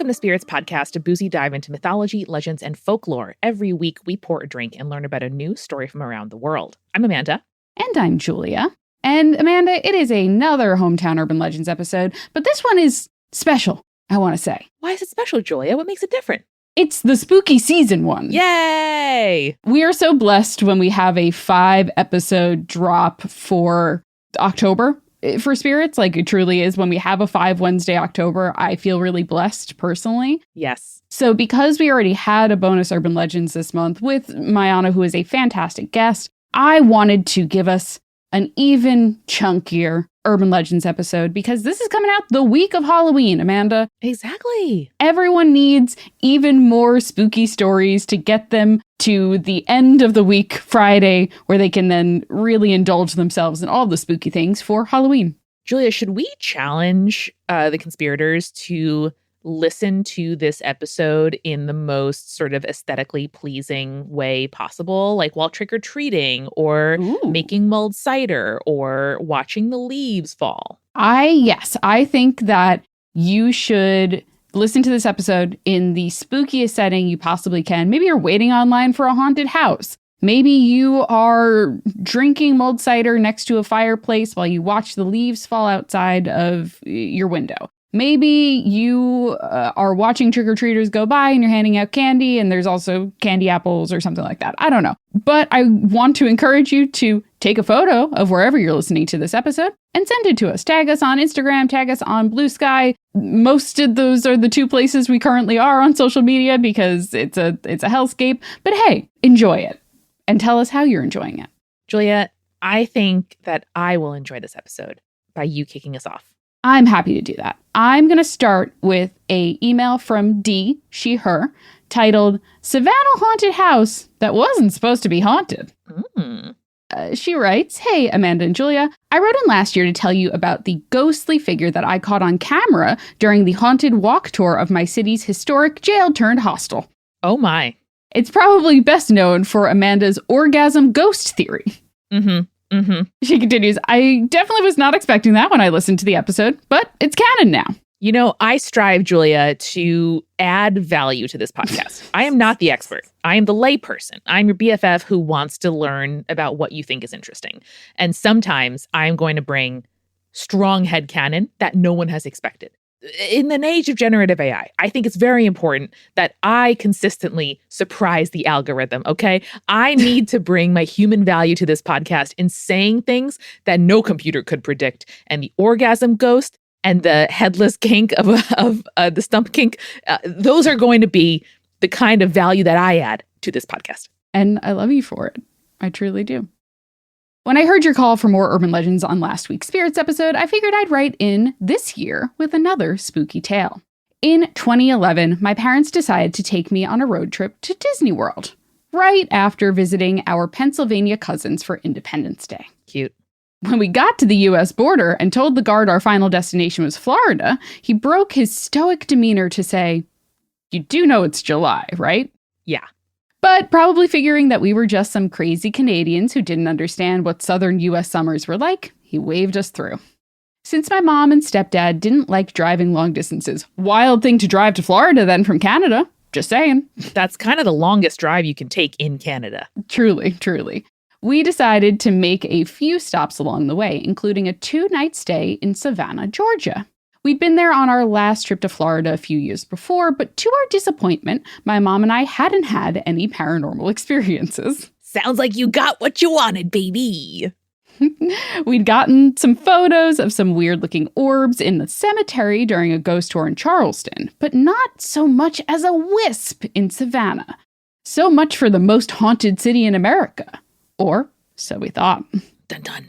Welcome to Spirits Podcast, a boozy dive into mythology, legends, and folklore. Every week, we pour a drink and learn about a new story from around the world. I'm Amanda. And I'm Julia. And Amanda, it is another Hometown Urban Legends episode, but this one is special, I want to say. Why is it special, Julia? What makes it different? It's the spooky season one. Yay! We are so blessed when we have a 5-episode drop for October. For spirits, like it truly is. When we have a 5 Wednesday October, I feel really blessed personally. Yes. So because we already had a bonus Urban Legends this month with Mayana, who is a fantastic guest, I wanted to give us an even chunkier Urban Legends episode because this is coming out the week of Halloween, Amanda. Exactly. Everyone needs even more spooky stories to get them to the end of the week, Friday, where they can then really indulge themselves in all the spooky things for Halloween. Julia, should we challenge the conspirators to listen to this episode in the most sort of aesthetically pleasing way possible, like while trick-or-treating or making mulled cider or watching the leaves fall? Yes, I think that you should listen to this episode in the spookiest setting you possibly can. Maybe you're waiting online for a haunted house. Maybe you are drinking mulled cider next to a fireplace while you watch the leaves fall outside of your window. Maybe you are watching trick-or-treaters go by and you're handing out candy and there's also candy apples or something like that. I don't know. But I want to encourage you to take a photo of wherever you're listening to this episode and send it to us. Tag us on Instagram, tag us on Blue Sky. Most of those are the 2 places we currently are on social media because it's a hellscape. But hey, enjoy it and tell us how you're enjoying it. Julia, I think that I will enjoy this episode by you kicking us off. I'm happy to do that. I'm going to start with an email from D, she, her, titled Savannah Haunted House That Wasn't Supposed to Be Haunted. She writes, Hey, Amanda and Julia, I wrote in last year to tell you about the ghostly figure that I caught on camera during the haunted walk tour of my city's historic jail-turned-hostel. Oh my. It's probably best known for Amanda's orgasm ghost theory. She continues, I definitely was not expecting that when I listened to the episode, but it's canon now. You know, I strive, Julia, to add value to this podcast. I am not the expert. I am the layperson. I'm your BFF who wants to learn about what you think is interesting. And sometimes I'm going to bring strong headcanon that no one has expected. In an age of generative AI, I think it's very important that I consistently surprise the algorithm, okay? I need to bring my human value to this podcast in saying things that no computer could predict. And the orgasm ghost and the headless kink of the stump kink, those are going to be the kind of value that I add to this podcast. And I love you for it. I truly do. When I heard your call for more urban legends on last week's Spirits episode, I figured I'd write in this year with another spooky tale. In 2011, my parents decided to take me on a road trip to Disney World, right after visiting our Pennsylvania cousins for Independence Day. Cute. When we got to the U.S. border and told the guard our final destination was Florida, he broke his stoic demeanor to say, You do know it's July, right? Yeah. But probably figuring that we were just some crazy Canadians who didn't understand what southern U.S. summers were like, he waved us through. Since my mom and stepdad didn't like driving long distances, wild thing to drive to Florida then from Canada, just saying. That's kind of the longest drive you can take in Canada. Truly, truly. We decided to make a few stops along the way, including a 2-night stay in Savannah, Georgia. We'd been there on our last trip to Florida a few years before, but to our disappointment, my mom and I hadn't had any paranormal experiences. Sounds like you got what you wanted, baby. We'd gotten some photos of some weird-looking orbs in the cemetery during a ghost tour in Charleston, but not so much as a wisp in Savannah. So much for the most haunted city in America. Or so we thought. Dun dun.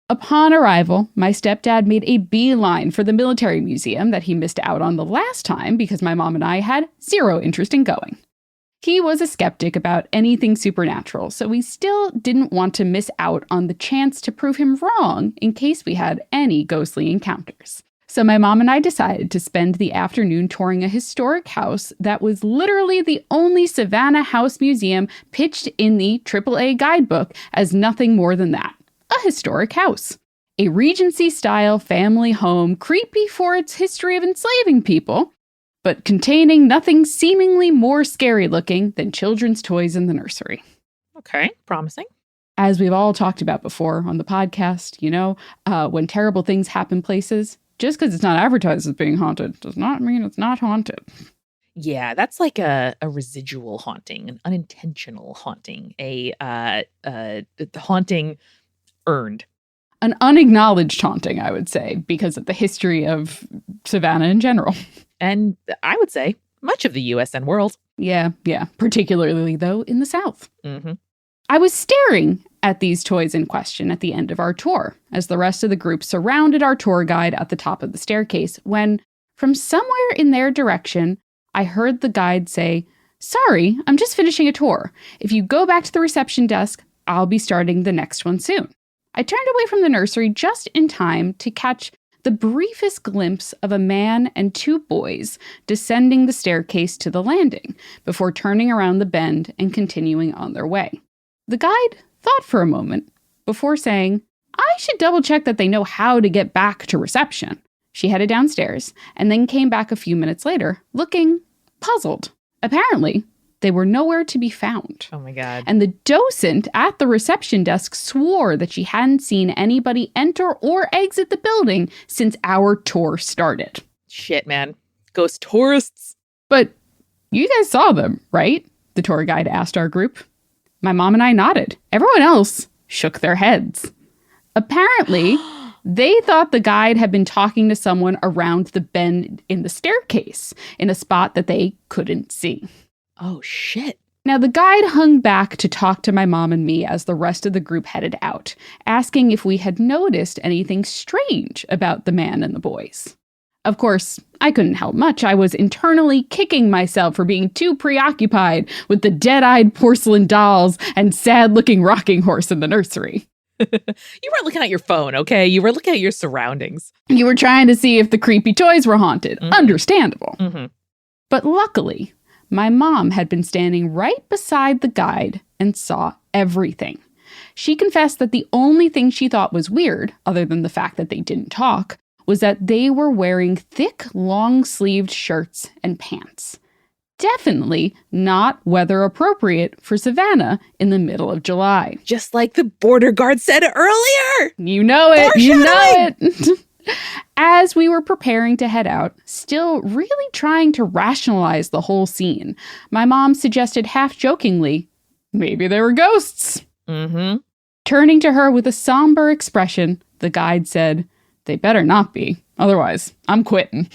Upon arrival, my stepdad made a beeline for the military museum that he missed out on the last time because my mom and I had zero interest in going. He was a skeptic about anything supernatural, so we still didn't want to miss out on the chance to prove him wrong in case we had any ghostly encounters. So my mom and I decided to spend the afternoon touring a historic house that was literally the only Savannah house museum pitched in the AAA guidebook as nothing more than that. A historic house. A Regency-style family home, creepy for its history of enslaving people, but containing nothing seemingly more scary looking than children's toys in the nursery. Okay, promising. As we've all talked about before on the podcast, when terrible things happen places, just because it's not advertised as being haunted does not mean it's not haunted. Yeah, that's like a residual haunting, an unintentional haunting, a haunting earned. An unacknowledged haunting, I would say, because of the history of Savannah in general. And I would say much of the U.S. and world. Yeah. Particularly, though, in the South. Mm-hmm. I was staring at these toys in question at the end of our tour, as the rest of the group surrounded our tour guide at the top of the staircase, when, from somewhere in their direction, I heard the guide say, "Sorry, I'm just finishing a tour. If you go back to the reception desk, I'll be starting the next one soon." I turned away from the nursery just in time to catch the briefest glimpse of a man and two boys descending the staircase to the landing before turning around the bend and continuing on their way. The guide thought for a moment before saying, "I should double check that they know how to get back to reception." She headed downstairs and then came back a few minutes later, looking puzzled. Apparently, they were nowhere to be found. Oh my God. And the docent at the reception desk swore that she hadn't seen anybody enter or exit the building since our tour started. Shit, man. Ghost tourists. But you guys saw them, right? The tour guide asked our group. My mom and I nodded. Everyone else shook their heads. Apparently, they thought the guide had been talking to someone around the bend in the staircase in a spot that they couldn't see. Oh, shit. Now, the guide hung back to talk to my mom and me as the rest of the group headed out, asking if we had noticed anything strange about the man and the boys. Of course, I couldn't help much. I was internally kicking myself for being too preoccupied with the dead-eyed porcelain dolls and sad-looking rocking horse in the nursery. You weren't looking at your phone, okay? You were looking at your surroundings. You were trying to see if the creepy toys were haunted. Mm-hmm. Understandable. Mm-hmm. But luckily, my mom had been standing right beside the guide and saw everything. She confessed that the only thing she thought was weird, other than the fact that they didn't talk, was that they were wearing thick, long-sleeved shirts and pants. Definitely not weather appropriate for Savannah in the middle of July. Just like the border guard said earlier. You know it. You know it. As we were preparing to head out, still really trying to rationalize the whole scene, my mom suggested half-jokingly, maybe they were ghosts. Mm-hmm. Turning to her with a somber expression, the guide said, "They better not be. Otherwise, I'm quitting."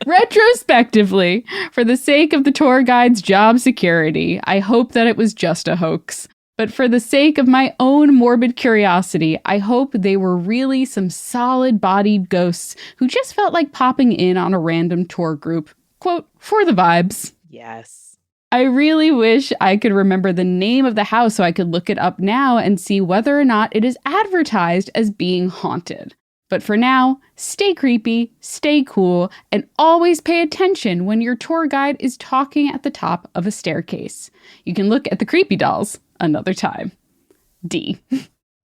Retrospectively, for the sake of the tour guide's job security, I hope that it was just a hoax. But for the sake of my own morbid curiosity, I hope they were really some solid-bodied ghosts who just felt like popping in on a random tour group. Quote, for the vibes. Yes. I really wish I could remember the name of the house so I could look it up now and see whether or not it is advertised as being haunted. But for now, stay creepy, stay cool, and always pay attention when your tour guide is talking at the top of a staircase. You can look at the creepy dolls another time. D.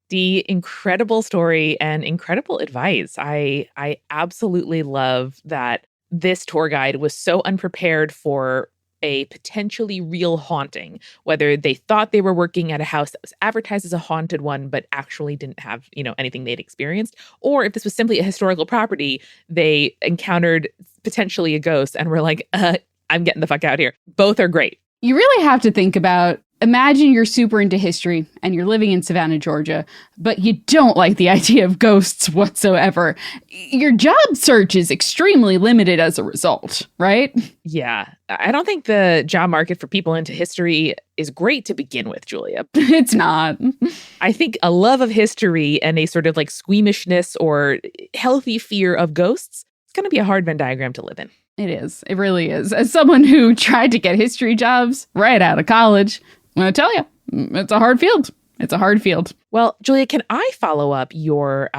D, incredible story and incredible advice. I absolutely love that this tour guide was so unprepared for a potentially real haunting, whether they thought they were working at a house that was advertised as a haunted one, but actually didn't have, anything they'd experienced, or if this was simply a historical property, they encountered potentially a ghost and were like, I'm getting the fuck out here. Both are great. You really have to think about, imagine you're super into history and you're living in Savannah, Georgia, but you don't like the idea of ghosts whatsoever. Your job search is extremely limited as a result, right? Yeah. I don't think the job market for people into history is great to begin with, Julia. It's not. I think a love of history and a sort of like squeamishness or healthy fear of ghosts, it's going to be a hard Venn diagram to live in. It is. It really is. As someone who tried to get history jobs right out of college, I'm going to tell you, it's a hard field. It's a hard field. Well, Julia, can I follow up your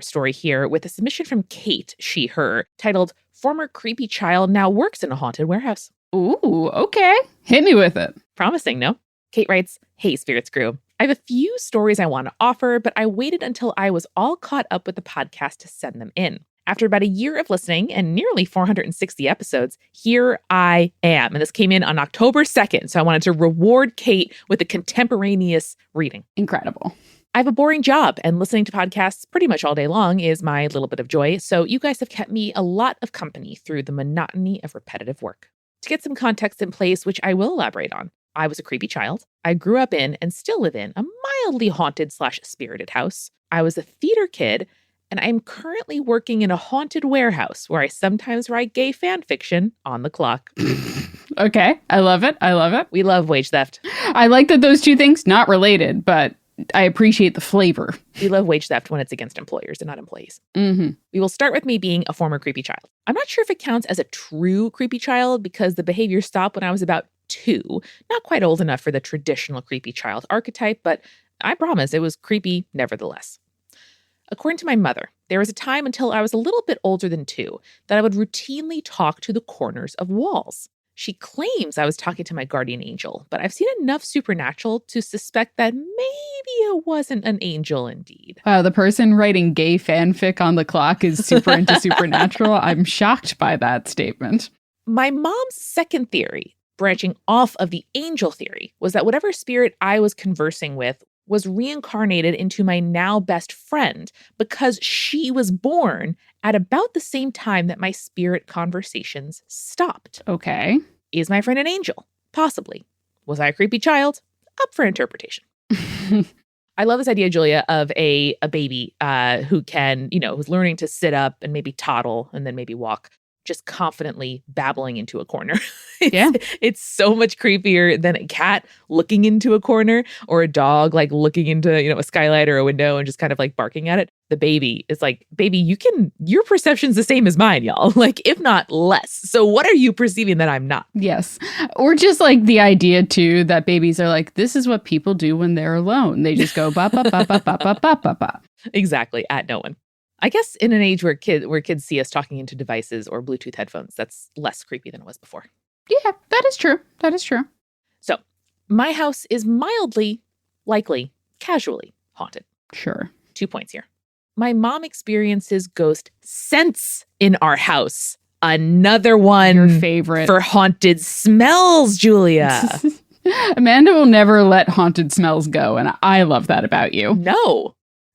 story here with a submission from Kate, she, her, titled, "Former Creepy Child Now Works in a Haunted Warehouse." Ooh, okay. Hit me with it. Promising, no? Kate writes, "Hey, Spirits Crew. I have a few stories I want to offer, but I waited until I was all caught up with the podcast to send them in. After about a year of listening and nearly 460 episodes, here I am. And this came in on October 2nd, so I wanted to reward Kate with a contemporaneous reading. Incredible. I have a boring job, and listening to podcasts pretty much all day long is my little bit of joy, so you guys have kept me a lot of company through the monotony of repetitive work. To get some context in place, which I will elaborate on, I was a creepy child. I grew up in, and still live in, a mildly haunted/spirited house. I was a theater kid, and I'm currently working in a haunted warehouse where I sometimes write gay fan fiction on the clock. Okay, I love it. I love it. We love wage theft. I like that those two things, not related, but I appreciate the flavor. We love wage theft when it's against employers and not employees. Mm-hmm. We will start with me being a former creepy child. I'm not sure if it counts as a true creepy child because the behavior stopped when I was about 2. Not quite old enough for the traditional creepy child archetype, but I promise it was creepy nevertheless. According to my mother, there was a time until I was a little bit older than 2 that I would routinely talk to the corners of walls. She claims I was talking to my guardian angel, but I've seen enough supernatural to suspect that maybe it wasn't an angel indeed. Wow, the person writing gay fanfic on the clock is super into supernatural. I'm shocked by that statement. My mom's second theory, branching off of the angel theory, was that whatever spirit I was conversing with was reincarnated into my now best friend because she was born at about the same time that my spirit conversations stopped. Okay. Is my friend an angel? Possibly. Was I a creepy child? Up for interpretation. I love this idea, Julia, of a baby who can, who's learning to sit up and maybe toddle and then maybe walk, just confidently babbling into a corner. It's so much creepier than a cat looking into a corner or a dog like looking into, a skylight or a window and just kind of like barking at it. The baby is like, baby, your perception's the same as mine, y'all. Like, if not less. So what are you perceiving that I'm not? Yes. Or just like the idea too that babies are like, this is what people do when they're alone. They just go ba ba ba ba ba ba ba ba ba. Exactly. At no one. I guess in an age where kids see us talking into devices or Bluetooth headphones, that's less creepy than it was before. Yeah, that is true. That is true. So my house is mildly, likely, casually haunted. Sure. 2 points here. My mom experiences ghost scents in our house. Another one. Your favorite. For haunted smells, Julia. Amanda will never let haunted smells go, and I love that about you. No.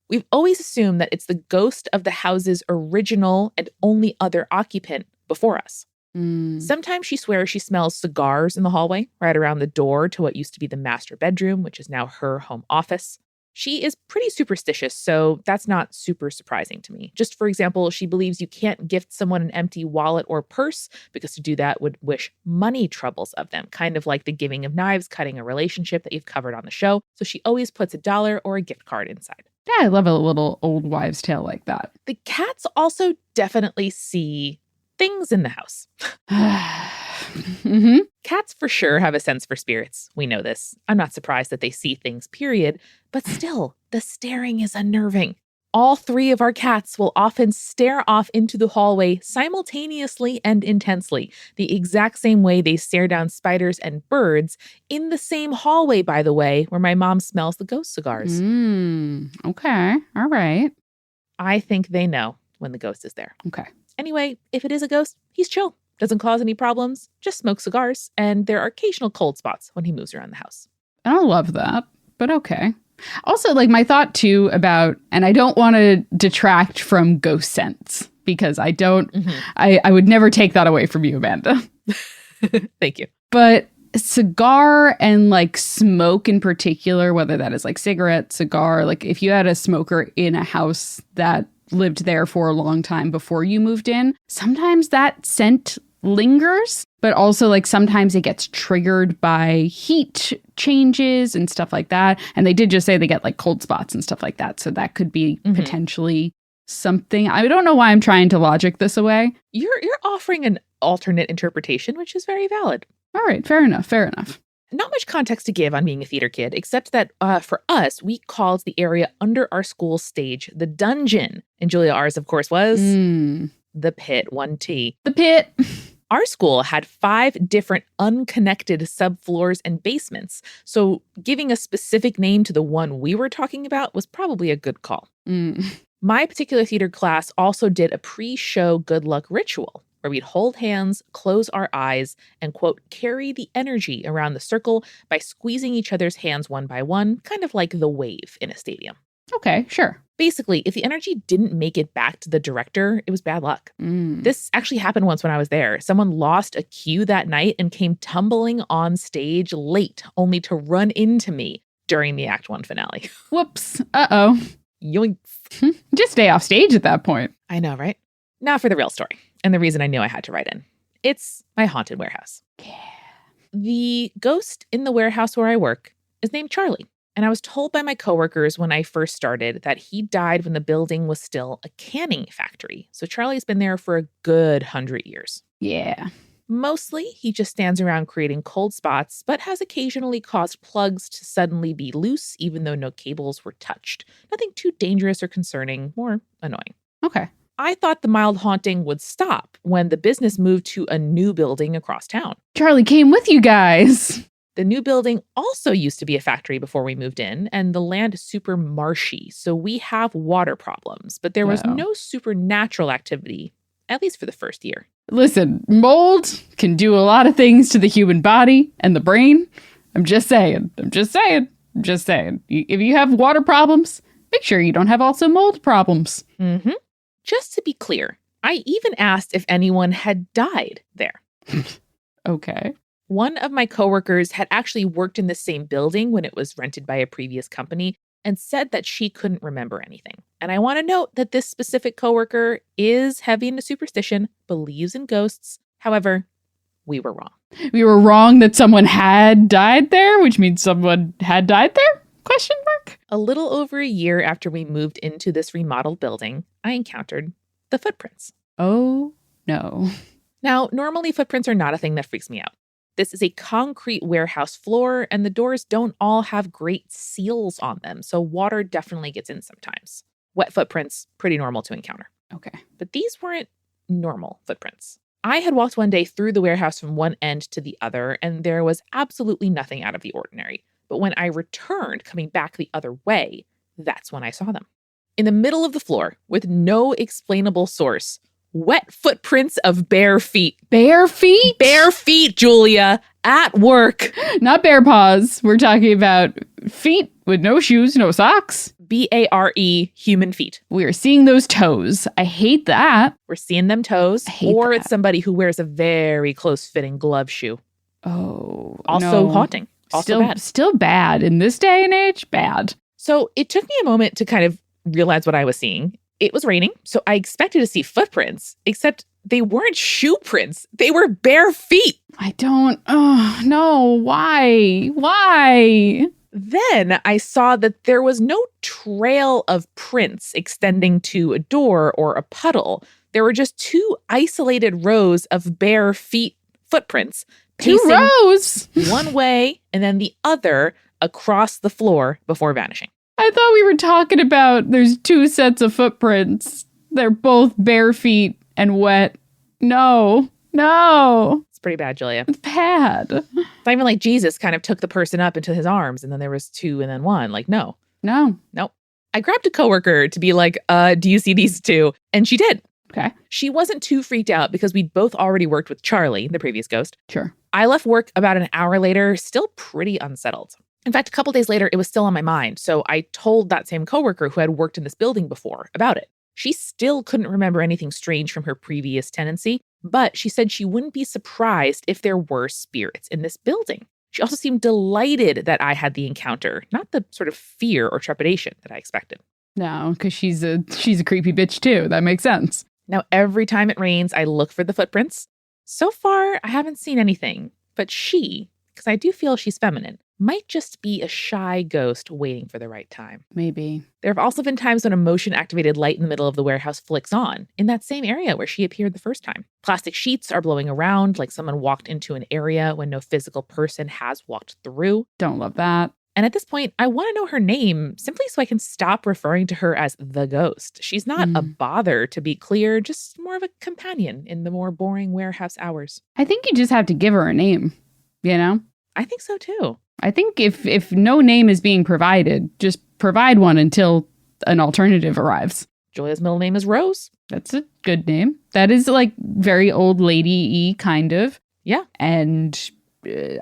We've always assumed that it's the ghost of the house's original and only other occupant before us. Sometimes she swears she smells cigars in the hallway, right around the door to what used to be the master bedroom, which is now her home office. She is pretty superstitious, so that's not super surprising to me. Just for example, she believes you can't gift someone an empty wallet or purse because to do that would wish money troubles of them, kind of like the giving of knives, cutting a relationship that you've covered on the show. So she always puts $1 or a gift card inside. Yeah, I love a little old wives' tale like that. The cats also definitely see things in the house. Mm-hmm. Cats for sure have a sense for spirits. We know this. I'm not surprised that they see things, period. But still, the staring is unnerving. All 3 of our cats will often stare off into the hallway simultaneously and intensely, the exact same way they stare down spiders and birds in the same hallway, by the way, where my mom smells the ghost cigars. Okay. All right. I think they know when the ghost is there. Okay. Anyway, if it is a ghost, he's chill. Doesn't cause any problems, just smokes cigars, and there are occasional cold spots when he moves around the house. I love that, but okay. Also, like my thought too about, and I don't want to detract from ghost scents because I don't, I would never take that away from you, Amanda. Thank you. But cigar and like smoke in particular, whether that is like cigarette, cigar, like if you had a smoker in a house that lived there for a long time before you moved in, sometimes that scent lingers, but also like sometimes it gets triggered by heat changes and stuff like that. And they did just say they get like cold spots and stuff like that. So that could be potentially something. I don't know why I'm trying to logic this away. You're offering an alternate interpretation, which is very valid. All right, fair enough. Fair enough. Not much context to give on being a theater kid, except that for us, we called the area under our school stage the dungeon. And Julia, ours, of course, was the pit, 1T. The pit. Our school had 5 different unconnected subfloors and basements. So giving a specific name to the one we were talking about was probably a good call. My particular theater class also did a pre-show good luck ritual where we'd hold hands, close our eyes, and, quote, carry the energy around the circle by squeezing each other's hands one by one, kind of like the wave in a stadium. Okay, sure. Basically, if the energy didn't make it back to the director, it was bad luck. This actually happened once when I was there. Someone lost a cue that night and came tumbling on stage late, only to run into me during the Act 1 finale. Whoops. Uh-oh. Yoinks. Just stay off stage at that point. I know, right? Now for the real story, and the reason I knew I had to write in. It's my haunted warehouse. Yeah. The ghost in the warehouse where I work is named Charlie. And I was told by my coworkers when I first started that he died when the building was still a canning factory. So Charlie's been there for a good 100 years. Yeah. Mostly, he just stands around creating cold spots, but has occasionally caused plugs to suddenly be loose, even though no cables were touched. Nothing too dangerous or concerning, more annoying. Okay. I thought the mild haunting would stop when the business moved to a new building across town. Charlie came with you guys. The new building also used to be a factory before we moved in, and the land is super marshy, so we have water problems. But there was no supernatural activity, at least for the first year. Listen, mold can do a lot of things to the human body and the brain. I'm just saying. If you have water problems, make sure you don't have also mold problems. Mm-hmm. Just to be clear, I even asked if anyone had died there. Okay. One of my coworkers had actually worked in the same building when it was rented by a previous company and said that she couldn't remember anything. And I want to note that this specific coworker is heavy into superstition, believes in ghosts. However, we were wrong. We were wrong that someone had died there, which means someone had died there? Question mark? A little over a year after we moved into this remodeled building, I encountered the footprints. Oh, no. Now, normally footprints are not a thing that freaks me out. This is a concrete warehouse floor, and the doors don't all have great seals on them, so water definitely gets in sometimes. Wet footprints, pretty normal to encounter. Okay. But these weren't normal footprints. I had walked one day through the warehouse from one end to the other, and there was absolutely nothing out of the ordinary. But when I returned, coming back the other way, that's when I saw them. In the middle of the floor, with no explainable source, wet footprints of bare feet. Bare feet? Bare feet, Julia, at work. Not bare paws. We're talking about feet with no shoes, no socks. BARE, human feet. We are seeing those toes. I hate that. We're seeing them toes. Or it's somebody who wears a very close-fitting glove shoe. Oh, also no. haunting. Also bad. Still bad. In this day and age, bad. So it took me a moment to kind of realize what I was seeing. It was raining, so I expected to see footprints, except they weren't shoe prints. They were bare feet. No, why? Why? Then I saw that there was no trail of prints extending to a door or a puddle. There were just two isolated rows of bare feet footprints. Two rows? One way and then the other across the floor before vanishing. I thought we were talking about there's two sets of footprints. They're both bare feet and wet. No. It's pretty bad, Julia. It's bad. It's not even like Jesus kind of took the person up into his arms and then there was two and then one. Like, no. I grabbed a coworker to be like, do you see these two? And she did. Okay. She wasn't too freaked out because we'd both already worked with Charlie, the previous ghost. Sure. I left work about an hour later, still pretty unsettled. In fact, a couple days later, it was still on my mind. So I told that same coworker who had worked in this building before about it. She still couldn't remember anything strange from her previous tenancy, but she said she wouldn't be surprised if there were spirits in this building. She also seemed delighted that I had the encounter, not the sort of fear or trepidation that I expected. No, because she's a creepy bitch too. That makes sense. Now, every time it rains, I look for the footprints. So far, I haven't seen anything, but she, because I do feel she's feminine, might just be a shy ghost waiting for the right time. Maybe. There have also been times when a motion-activated light in the middle of the warehouse flicks on, in that same area where she appeared the first time. Plastic sheets are blowing around like someone walked into an area when no physical person has walked through. Don't love that. And at this point, I want to know her name simply so I can stop referring to her as the ghost. She's not a bother, to be clear, just more of a companion in the more boring warehouse hours. I think you just have to give her a name, you know? I think so too. I think if no name is being provided, just provide one until an alternative arrives. Julia's middle name is Rose. That's a good name. That is like very old lady-y kind of. Yeah. And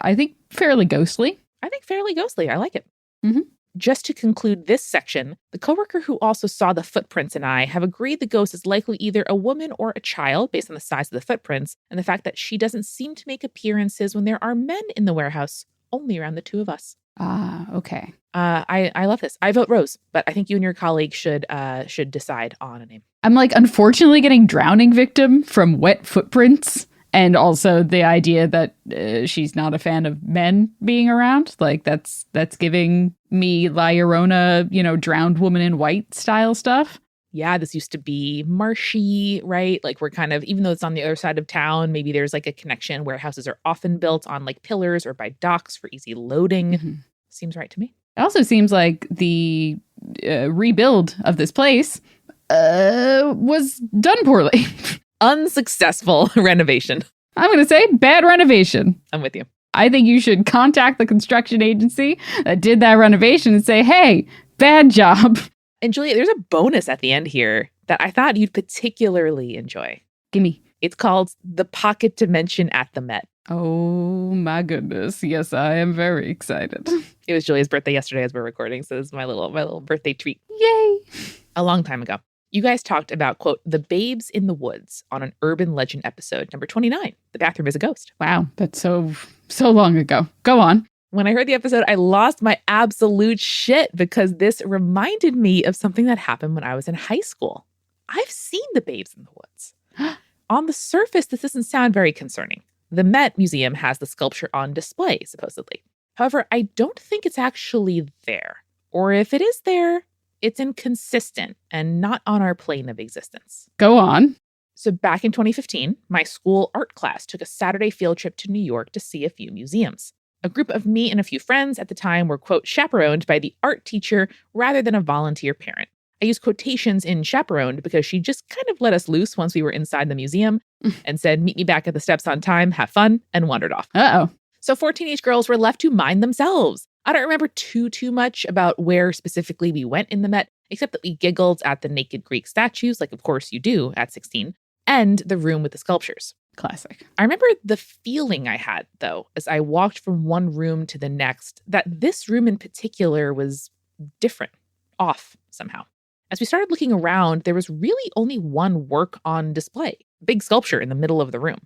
I think fairly ghostly. I think fairly ghostly. I like it. Mm-hmm. Just to conclude this section, the coworker who also saw the footprints and I have agreed the ghost is likely either a woman or a child based on the size of the footprints and the fact that she doesn't seem to make appearances when there are men in the warehouse, only around the two of us. Ah, okay. I love this. I vote Rose, but I think you and your colleague should decide on a name. I'm like, unfortunately getting drowning victim from wet footprints. And also the idea that she's not a fan of men being around. Like that's giving me La Llorona, drowned woman in white style stuff. Yeah, this used to be marshy, right? Like we're kind of, even though it's on the other side of town, maybe there's like a connection where houses are often built on like pillars or by docks for easy loading. Mm-hmm. Seems right to me. It also seems like the rebuild of this place was done poorly. Unsuccessful renovation. I'm going to say bad renovation. I'm with you. I think you should contact the construction agency that did that renovation and say, hey, bad job. And Julia, there's a bonus at the end here that I thought you'd particularly enjoy. Gimme. It's called The Pocket Dimension at the Met. Oh my goodness. Yes, I am very excited. It was Julia's birthday yesterday as we're recording, so this is my little birthday treat. Yay. A long time ago. You guys talked about, quote, the babes in the woods on an urban legend episode, number 29. The bathroom is a ghost. Wow, that's so long ago. Go on. When I heard the episode, I lost my absolute shit because this reminded me of something that happened when I was in high school. I've seen the babes in the woods. On the surface, this doesn't sound very concerning. The Met Museum has the sculpture on display, supposedly. However, I don't think it's actually there. Or if it is there, it's inconsistent and not on our plane of existence. Go on. So back in 2015, my school art class took a Saturday field trip to New York to see a few museums. A group of me and a few friends at the time were, quote, chaperoned by the art teacher rather than a volunteer parent. I use quotations in chaperoned because she just kind of let us loose once we were inside the museum and said, meet me back at the steps on time, have fun, and wandered off. Uh-oh. So 4 teenage girls were left to mind themselves. I don't remember too much about where specifically we went in the Met, except that we giggled at the naked Greek statues, like of course you do at 16, and the room with the sculptures. Classic. I remember the feeling I had, though, as I walked from one room to the next, that this room in particular was different, off somehow. As we started looking around, there was really only one work on display, a big sculpture in the middle of the room.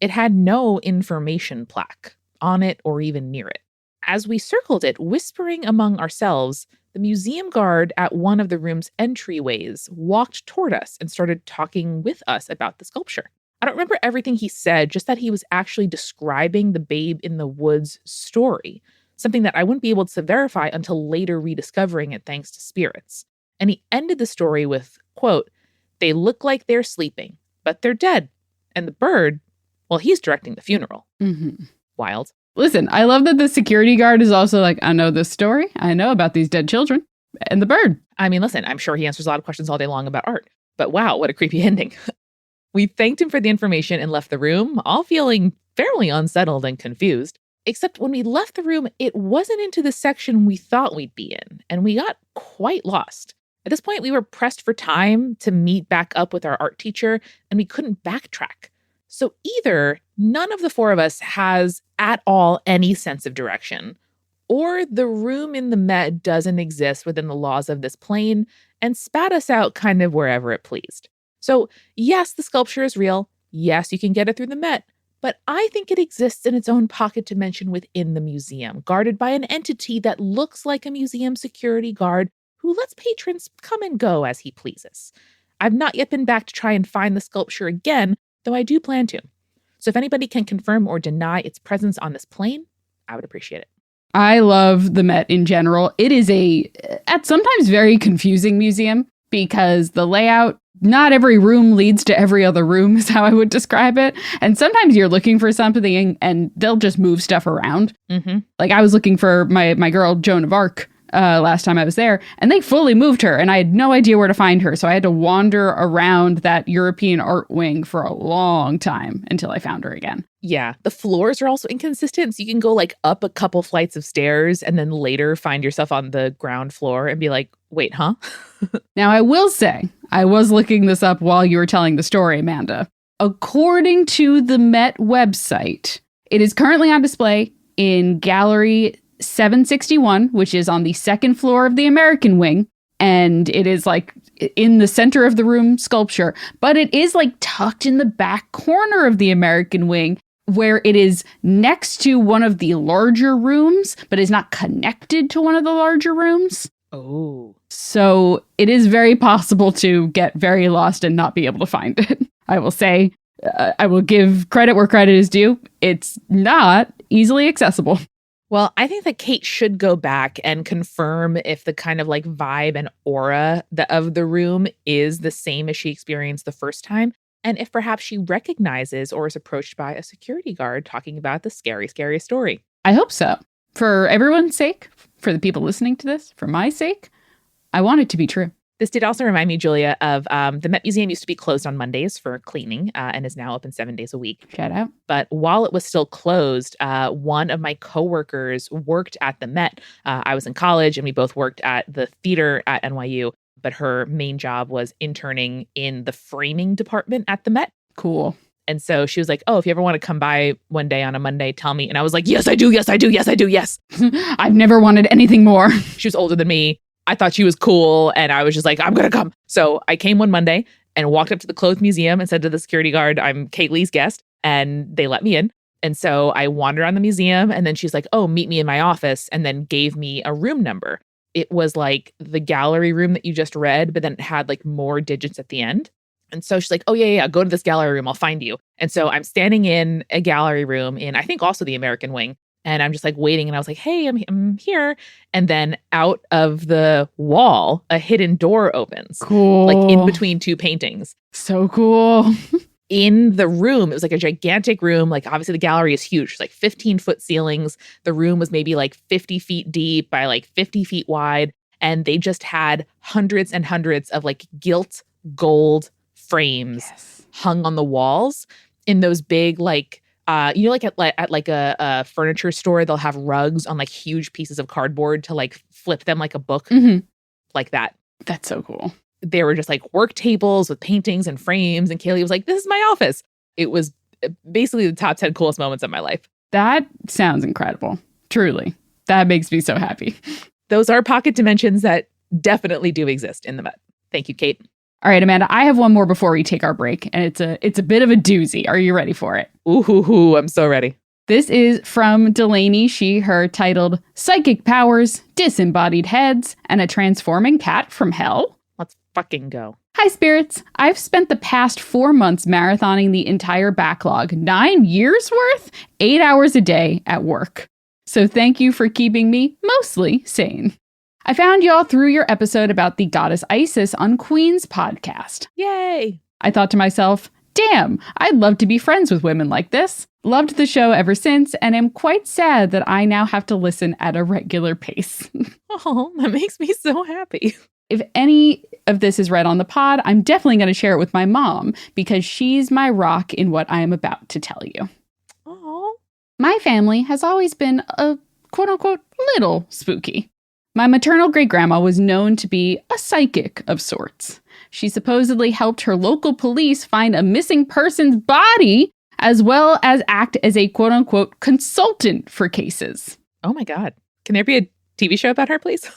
It had no information plaque on it or even near it. As we circled it, whispering among ourselves, the museum guard at one of the room's entryways walked toward us and started talking with us about the sculpture. I don't remember everything he said, just that he was actually describing the Babe in the Woods story, something that I wouldn't be able to verify until later rediscovering it thanks to spirits. And he ended the story with, quote, they look like they're sleeping, but they're dead. And the bird, well, he's directing the funeral. Mm-hmm. Wild. Listen, I love that the security guard is also like, I know this story. I know about these dead children and the bird. I mean, listen, I'm sure he answers a lot of questions all day long about art. But wow, what a creepy ending. We thanked him for the information and left the room, all feeling fairly unsettled and confused. Except when we left the room, it wasn't into the section we thought we'd be in, and we got quite lost. At this point, we were pressed for time to meet back up with our art teacher, and we couldn't backtrack. So either none of the 4 of us has at all any sense of direction, or the room in the Met doesn't exist within the laws of this plane and spat us out kind of wherever it pleased. So yes, the sculpture is real. Yes, you can get it through the Met, but I think it exists in its own pocket dimension within the museum, guarded by an entity that looks like a museum security guard who lets patrons come and go as he pleases. I've not yet been back to try and find the sculpture again, though I do plan to. So if anybody can confirm or deny its presence on this plane, I would appreciate it. I love the Met in general. It is at sometimes very confusing museum because the layout, not every room leads to every other room is how I would describe it. And sometimes you're looking for something and they'll just move stuff around. Mm-hmm. Like I was looking for my girl Joan of Arc last time I was there, and they fully moved her, and I had no idea where to find her. So I had to wander around that European art wing for a long time until I found her again. Yeah, the floors are also inconsistent. So you can go like up a couple flights of stairs and then later find yourself on the ground floor and be like, wait, huh? Now, I will say, I was looking this up while you were telling the story, Amanda. According to the Met website, it is currently on display in Gallery 761, which is on the second floor of the American wing. And it is like in the center of the room sculpture, but it is like tucked in the back corner of the American wing, where it is next to one of the larger rooms, but is not connected to one of the larger rooms. Oh. So it is very possible to get very lost and not be able to find it. I will say, I will give credit where credit is due. It's not easily accessible. Well, I think that Kate should go back and confirm if the kind of like vibe and aura of the room is the same as she experienced the first time. And if perhaps she recognizes or is approached by a security guard talking about the scary, scary story. I hope so. For everyone's sake, for the people listening to this, for my sake, I want it to be true. This did also remind me, Julia, of the Met Museum used to be closed on Mondays for cleaning and is now open 7 days a week. Shout out. But while it was still closed, one of my coworkers worked at the Met. I was in college and we both worked at the theater at NYU, but her main job was interning in the framing department at the Met. Cool. And so she was like, oh, if you ever want to come by one day on a Monday, tell me. And I was like, yes, I do. Yes, I do. Yes, I do. Yes. I've never wanted anything more. She was older than me. I thought she was cool. And I was just like, I'm going to come. So I came one Monday and walked up to the clothes museum and said to the security guard, I'm Kate Lee's guest. And they let me in. And so I wandered around the museum. And then she's like, oh, meet me in my office. And then gave me a room number. It was like the gallery room that you just read, but then it had like more digits at the end. And so she's like, oh, yeah, go to this gallery room. I'll find you. And so I'm standing in a gallery room in, I think, also the American wing. And I'm just like waiting. And I was like, hey, I'm here. And then out of the wall, a hidden door opens. Cool. Like in between two paintings. So cool. In the room, it was like a gigantic room. Like obviously the gallery is huge. It's like 15-foot ceilings. The room was maybe like 50 feet deep by like 50 feet wide. And they just had hundreds and hundreds of like gilt gold frames hung on the walls in those big like like at a furniture store, they'll have rugs on like huge pieces of cardboard to like flip them like a book, like that. That's so cool. They were just like work tables with paintings and frames. And Kaylee was like, this is my office. It was basically the top 10 coolest moments of my life. That sounds incredible. Truly. That makes me so happy. Those are pocket dimensions that definitely do exist in the Met. Thank you, Kate. All right, Amanda, I have one more before we take our break, and it's a bit of a doozy. Are you ready for it? Ooh, I'm so ready. This is from Delaney, she, her, titled Psychic Powers, Disembodied Heads, and a Transforming Cat from Hell. Let's fucking go. Hi, spirits. I've spent the past 4 months marathoning the entire backlog, 9 years worth, 8 hours a day at work. So thank you for keeping me mostly sane. I found y'all through your episode about the goddess Isis on Queen's podcast. Yay! I thought to myself, damn, I'd love to be friends with women like this. Loved the show ever since, and am quite sad that I now have to listen at a regular pace. Oh, that makes me so happy. If any of this is read on the pod, I'm definitely going to share it with my mom, because she's my rock in what I am about to tell you. Oh. My family has always been a quote-unquote little spooky. My maternal great-grandma was known to be a psychic of sorts. She supposedly helped her local police find a missing person's body, as well as act as a quote-unquote consultant for cases. Oh my God. Can there be a TV show about her, please?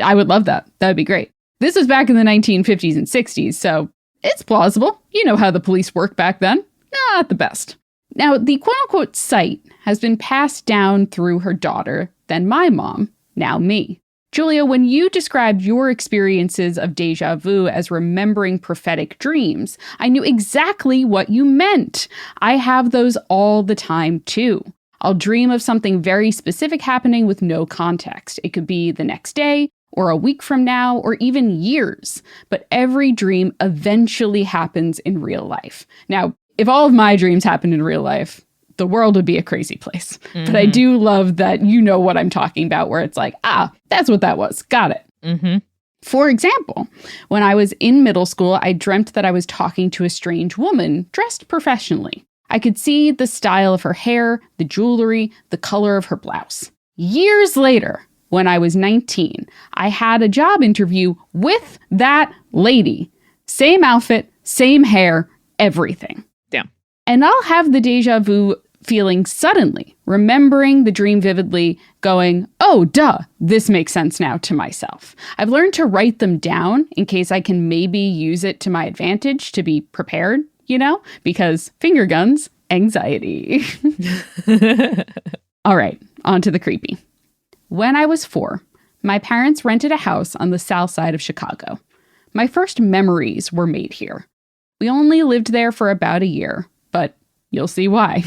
I would love that. That would be great. This was back in the 1950s and 60s, so it's plausible. You know how the police worked back then. Not the best. Now, the quote-unquote sight has been passed down through her daughter, then my mom, now me. Julia, when you described your experiences of deja vu as remembering prophetic dreams, I knew exactly what you meant. I have those all the time, too. I'll dream of something very specific happening with no context. It could be the next day, or a week from now, or even years. But every dream eventually happens in real life. Now, if all of my dreams happened in real life, the world would be a crazy place. But I do love that you know what I'm talking about, where it's like, that's what that was. Got it. Mm-hmm. For example, when I was in middle school, I dreamt that I was talking to a strange woman dressed professionally. I could see the style of her hair, the jewelry, the color of her blouse. Years later, when I was 19, I had a job interview with that lady. Same outfit, same hair, everything. Damn. And I'll have the deja vu feeling suddenly, remembering the dream vividly, going, oh, duh, this makes sense now to myself. I've learned to write them down in case I can maybe use it to my advantage to be prepared, because finger guns, anxiety. All right, on to the creepy. When I was 4, my parents rented a house on the south side of Chicago. My first memories were made here. We only lived there for about a year, but you'll see why.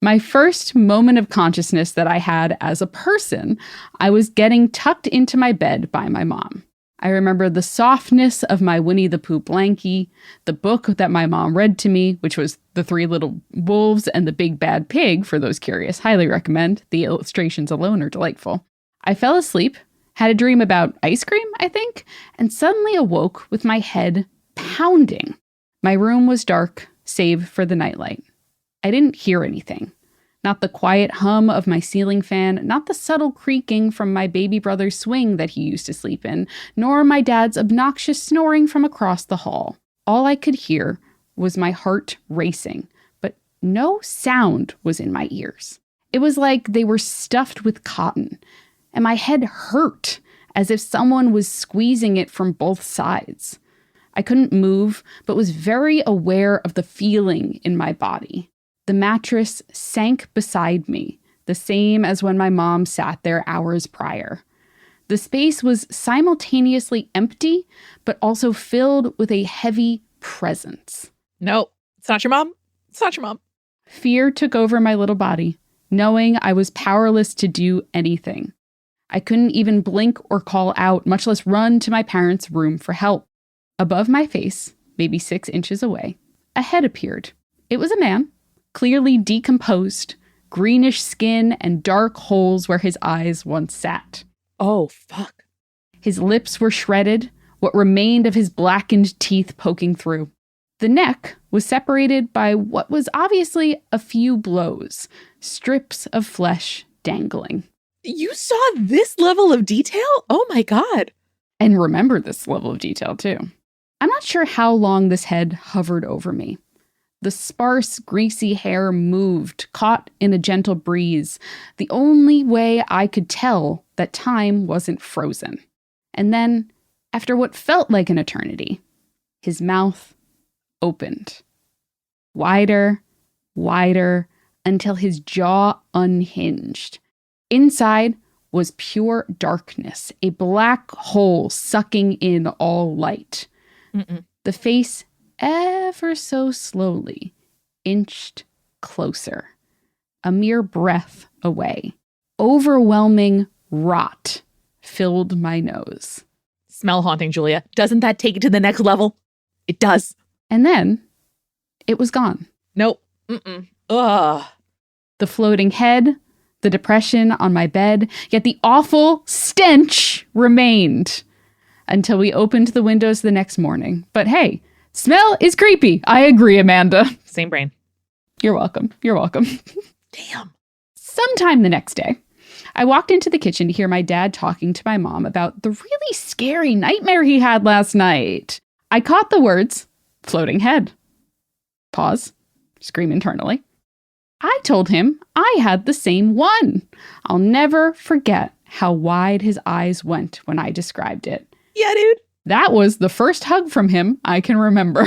My first moment of consciousness that I had as a person, I was getting tucked into my bed by my mom. I remember the softness of my Winnie the Pooh blankie, the book that my mom read to me, which was The Three Little Wolves and the Big Bad Pig. For those curious, highly recommend. The illustrations alone are delightful. I fell asleep, had a dream about ice cream, I think, and suddenly awoke with my head pounding. My room was dark, save for the nightlight. I didn't hear anything. Not the quiet hum of my ceiling fan, not the subtle creaking from my baby brother's swing that he used to sleep in, nor my dad's obnoxious snoring from across the hall. All I could hear was my heart racing, but no sound was in my ears. It was like they were stuffed with cotton, and my head hurt as if someone was squeezing it from both sides. I couldn't move, but was very aware of the feeling in my body. The mattress sank beside me, the same as when my mom sat there hours prior. The space was simultaneously empty, but also filled with a heavy presence. No, it's not your mom. It's not your mom. Fear took over my little body, knowing I was powerless to do anything. I couldn't even blink or call out, much less run to my parents' room for help. Above my face, maybe 6 inches away, a head appeared. It was a man. Clearly decomposed, greenish skin and dark holes where his eyes once sat. Oh, fuck. His lips were shredded, what remained of his blackened teeth poking through. The neck was separated by what was obviously a few blows, strips of flesh dangling. You saw this level of detail? Oh my God. And remember this level of detail too. I'm not sure how long this head hovered over me. The sparse, greasy hair moved, caught in a gentle breeze, the only way I could tell that time wasn't frozen. And then, after what felt like an eternity, his mouth opened. Wider, wider, until his jaw unhinged. Inside was pure darkness, a black hole sucking in all light. The face ever so slowly inched closer, a mere breath away. Overwhelming rot filled my nose. Smell haunting, Julia. Doesn't that take it to the next level? It does. And then it was gone. Nope. Mm-mm. Ugh. The floating head, the depression on my bed, yet the awful stench remained until we opened the windows the next morning. But hey, smell is creepy. I agree, Amanda. Same brain. You're welcome. You're welcome. Damn. Sometime the next day, I walked into the kitchen to hear my dad talking to my mom about the really scary nightmare he had last night. I caught the words, floating head. Pause. Scream internally. I told him I had the same one. I'll never forget how wide his eyes went when I described it. Yeah, dude. That was the first hug from him I can remember.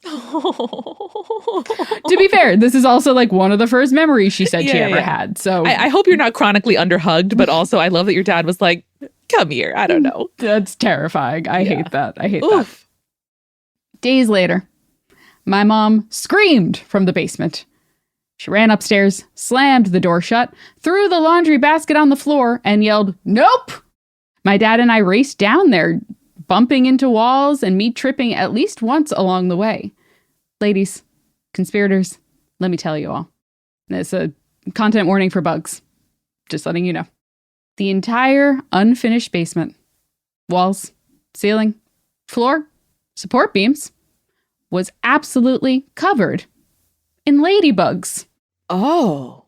To be fair, this is also like one of the first memories she said she ever had. So I hope you're not chronically underhugged, but also I love that your dad was like, come here. I don't know. That's terrifying. I hate that. I hate that. Days later, my mom screamed from the basement. She ran upstairs, slammed the door shut, threw the laundry basket on the floor, and yelled, "Nope!" My dad and I raced down there, bumping into walls and me tripping at least once along the way. Ladies, conspirators, let me tell you all. It's a content warning for bugs. Just letting you know. The entire unfinished basement, walls, ceiling, floor, support beams, was absolutely covered in ladybugs. Oh.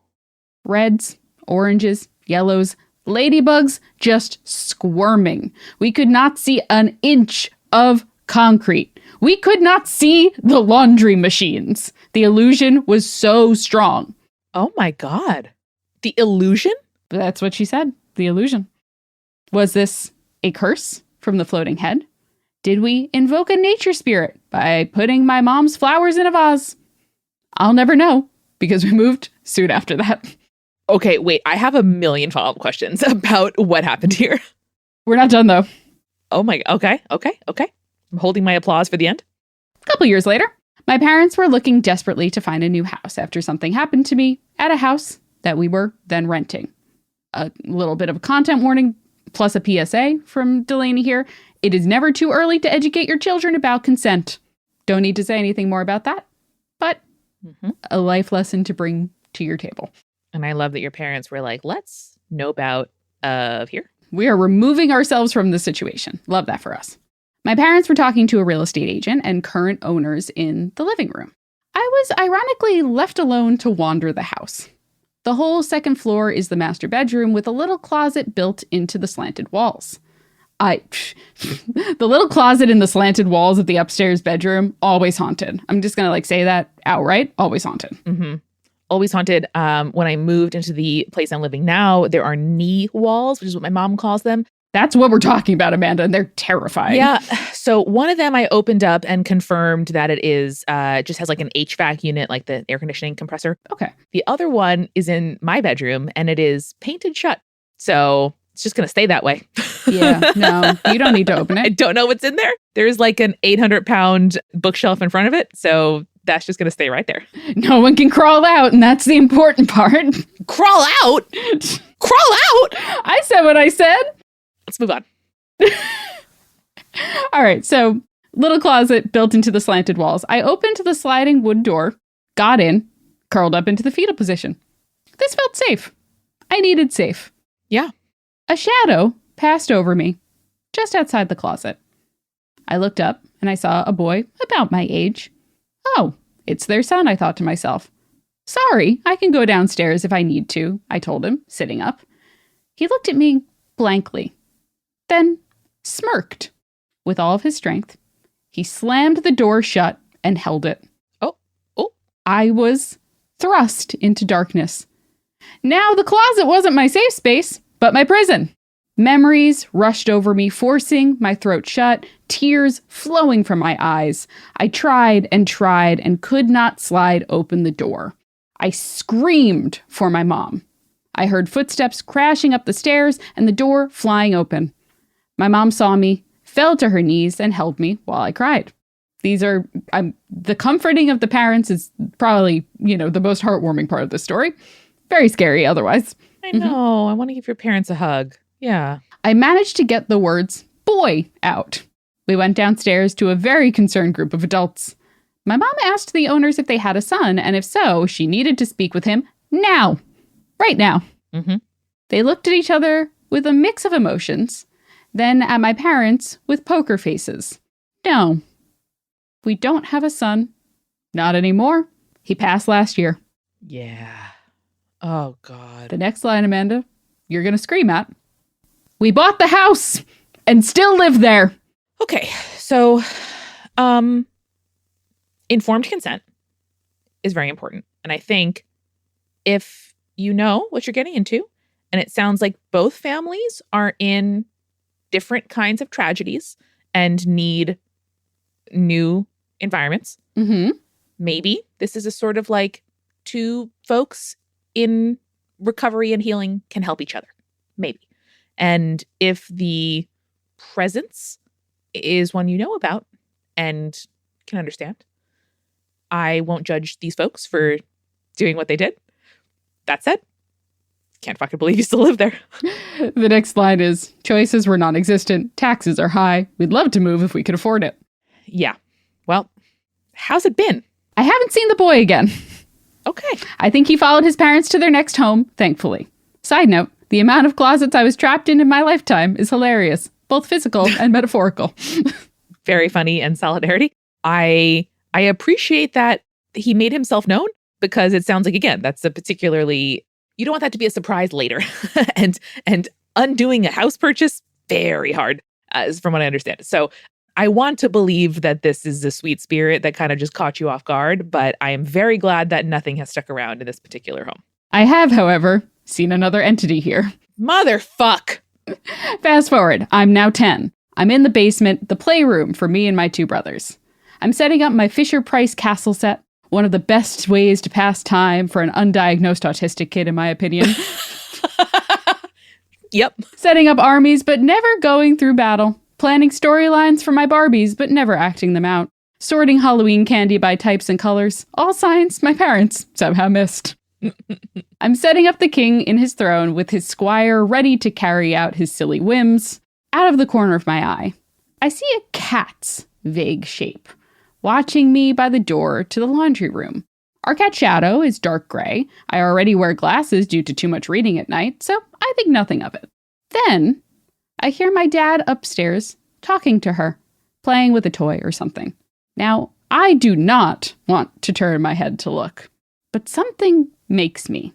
Reds, oranges, yellows, ladybugs just squirming. We could not see an inch of concrete. We could not see the laundry machines. The illusion was so strong. Oh my God. The illusion? That's what she said. The illusion. Was this a curse from the floating head? Did we invoke a nature spirit by putting my mom's flowers in a vase? I'll never know because we moved soon after that. Okay, wait. I have a million follow-up questions about what happened here. We're not done though. Oh my, okay. I'm holding my applause for the end. A couple years later, my parents were looking desperately to find a new house after something happened to me at a house that we were then renting. A little bit of a content warning plus a PSA from Delaney here. It is never too early to educate your children about consent. Don't need to say anything more about that, but a life lesson to bring to your table. And I love that your parents were like, let's know about here. We are removing ourselves from the situation. Love that for us. My parents were talking to a real estate agent and current owners in the living room. I was ironically left alone to wander the house. The whole second floor is the master bedroom with a little closet built into the slanted walls. The little closet in the slanted walls of the upstairs bedroom, always haunted. I'm just going to say that outright, always haunted. Mm-hmm. Always haunted. When I moved into the place I'm living now, there are knee walls, which is what my mom calls them. That's what we're talking about, Amanda, and they're terrifying. Yeah. So one of them I opened up and confirmed that it is just has like an HVAC unit, like the air conditioning compressor. Okay. The other one is in my bedroom and it is painted shut. So it's just going to stay that way. Yeah. No, you don't need to open it. I don't know what's in there. There's like an 800-pound bookshelf in front of it. So that's just going to stay right there. No one can crawl out, and that's the important part. Crawl out? Crawl out? I said what I said. Let's move on. All right. So, little closet built into the slanted walls. I opened the sliding wood door, got in, curled up into the fetal position. This felt safe. I needed safe. Yeah. A shadow passed over me just outside the closet. I looked up and I saw a boy about my age. Oh, it's their son, I thought to myself. Sorry, I can go downstairs if I need to, I told him, sitting up. He looked at me blankly, then smirked. With all of his strength, he slammed the door shut and held it. Oh. I was thrust into darkness. Now the closet wasn't my safe space, but my prison. Memories rushed over me, forcing my throat shut, tears flowing from my eyes. I tried and could not slide open the door. I screamed for my mom. I heard footsteps crashing up the stairs and the door flying open. My mom saw me, fell to her knees, and held me while I cried. The comforting of the parents is probably, the most heartwarming part of the story. Very scary otherwise. I know. I want to give your parents a hug. Yeah. I managed to get the words boy out. We went downstairs to a very concerned group of adults. My mom asked the owners if they had a son, and if so, she needed to speak with him now. Right now. Mm-hmm. They looked at each other with a mix of emotions, then at my parents with poker faces. No, we don't have a son. Not anymore. He passed last year. Yeah. Oh, God. The next line, Amanda, you're going to scream at. We bought the house and still live there. Okay. So, informed consent is very important. And I think if you know what you're getting into, and it sounds like both families are in different kinds of tragedies and need new environments, maybe this is a sort of like two folks in recovery and healing can help each other. Maybe. And if the presence is one you know about and can understand, I won't judge these folks for doing what they did. That said, can't fucking believe you still live there. The next line is, choices were non-existent. Taxes are high. We'd love to move if we could afford it. Yeah. Well, how's it been? I haven't seen the boy again. Okay. I think he followed his parents to their next home, thankfully. Side note, the amount of closets I was trapped in my lifetime is hilarious, both physical and metaphorical. Very funny and solidarity. I appreciate that he made himself known, because it sounds like, again, that's a particularly, you don't want that to be a surprise later. and undoing a house purchase, very hard, from what I understand. So I want to believe that this is a sweet spirit that kind of just caught you off guard, but I am very glad that nothing has stuck around in this particular home. I have, however, seen another entity here. Motherfuck. Fast forward, I'm now 10. I'm in the basement, the playroom for me and my two brothers. I'm setting up my Fisher-Price castle set, one of the best ways to pass time for an undiagnosed autistic kid, in my opinion. Yep. Setting up armies, but never going through battle. Planning storylines for my Barbies, but never acting them out. Sorting Halloween candy by types and colors. All signs my parents somehow missed. I'm setting up the king in his throne with his squire ready to carry out his silly whims. Out of the corner of my eye, I see a cat's vague shape, watching me by the door to the laundry room. Our cat Shadow is dark gray. I already wear glasses due to too much reading at night, so I think nothing of it. Then I hear my dad upstairs talking to her, playing with a toy or something. Now, I do not want to turn my head to look, but something makes me.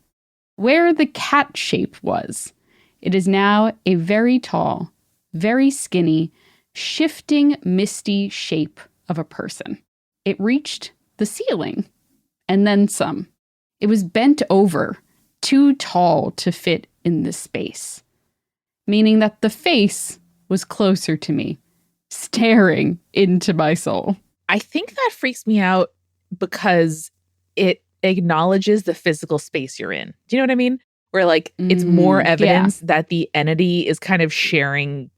Where the cat shape was, it is now a very tall, very skinny, shifting, misty shape of a person. It reached the ceiling, and then some. It was bent over, too tall to fit in this space, meaning that the face was closer to me, staring into my soul. I think that freaks me out because it acknowledges the physical space you're in. Do you know what I mean? Where like it's more evidence that the entity is kind of sharing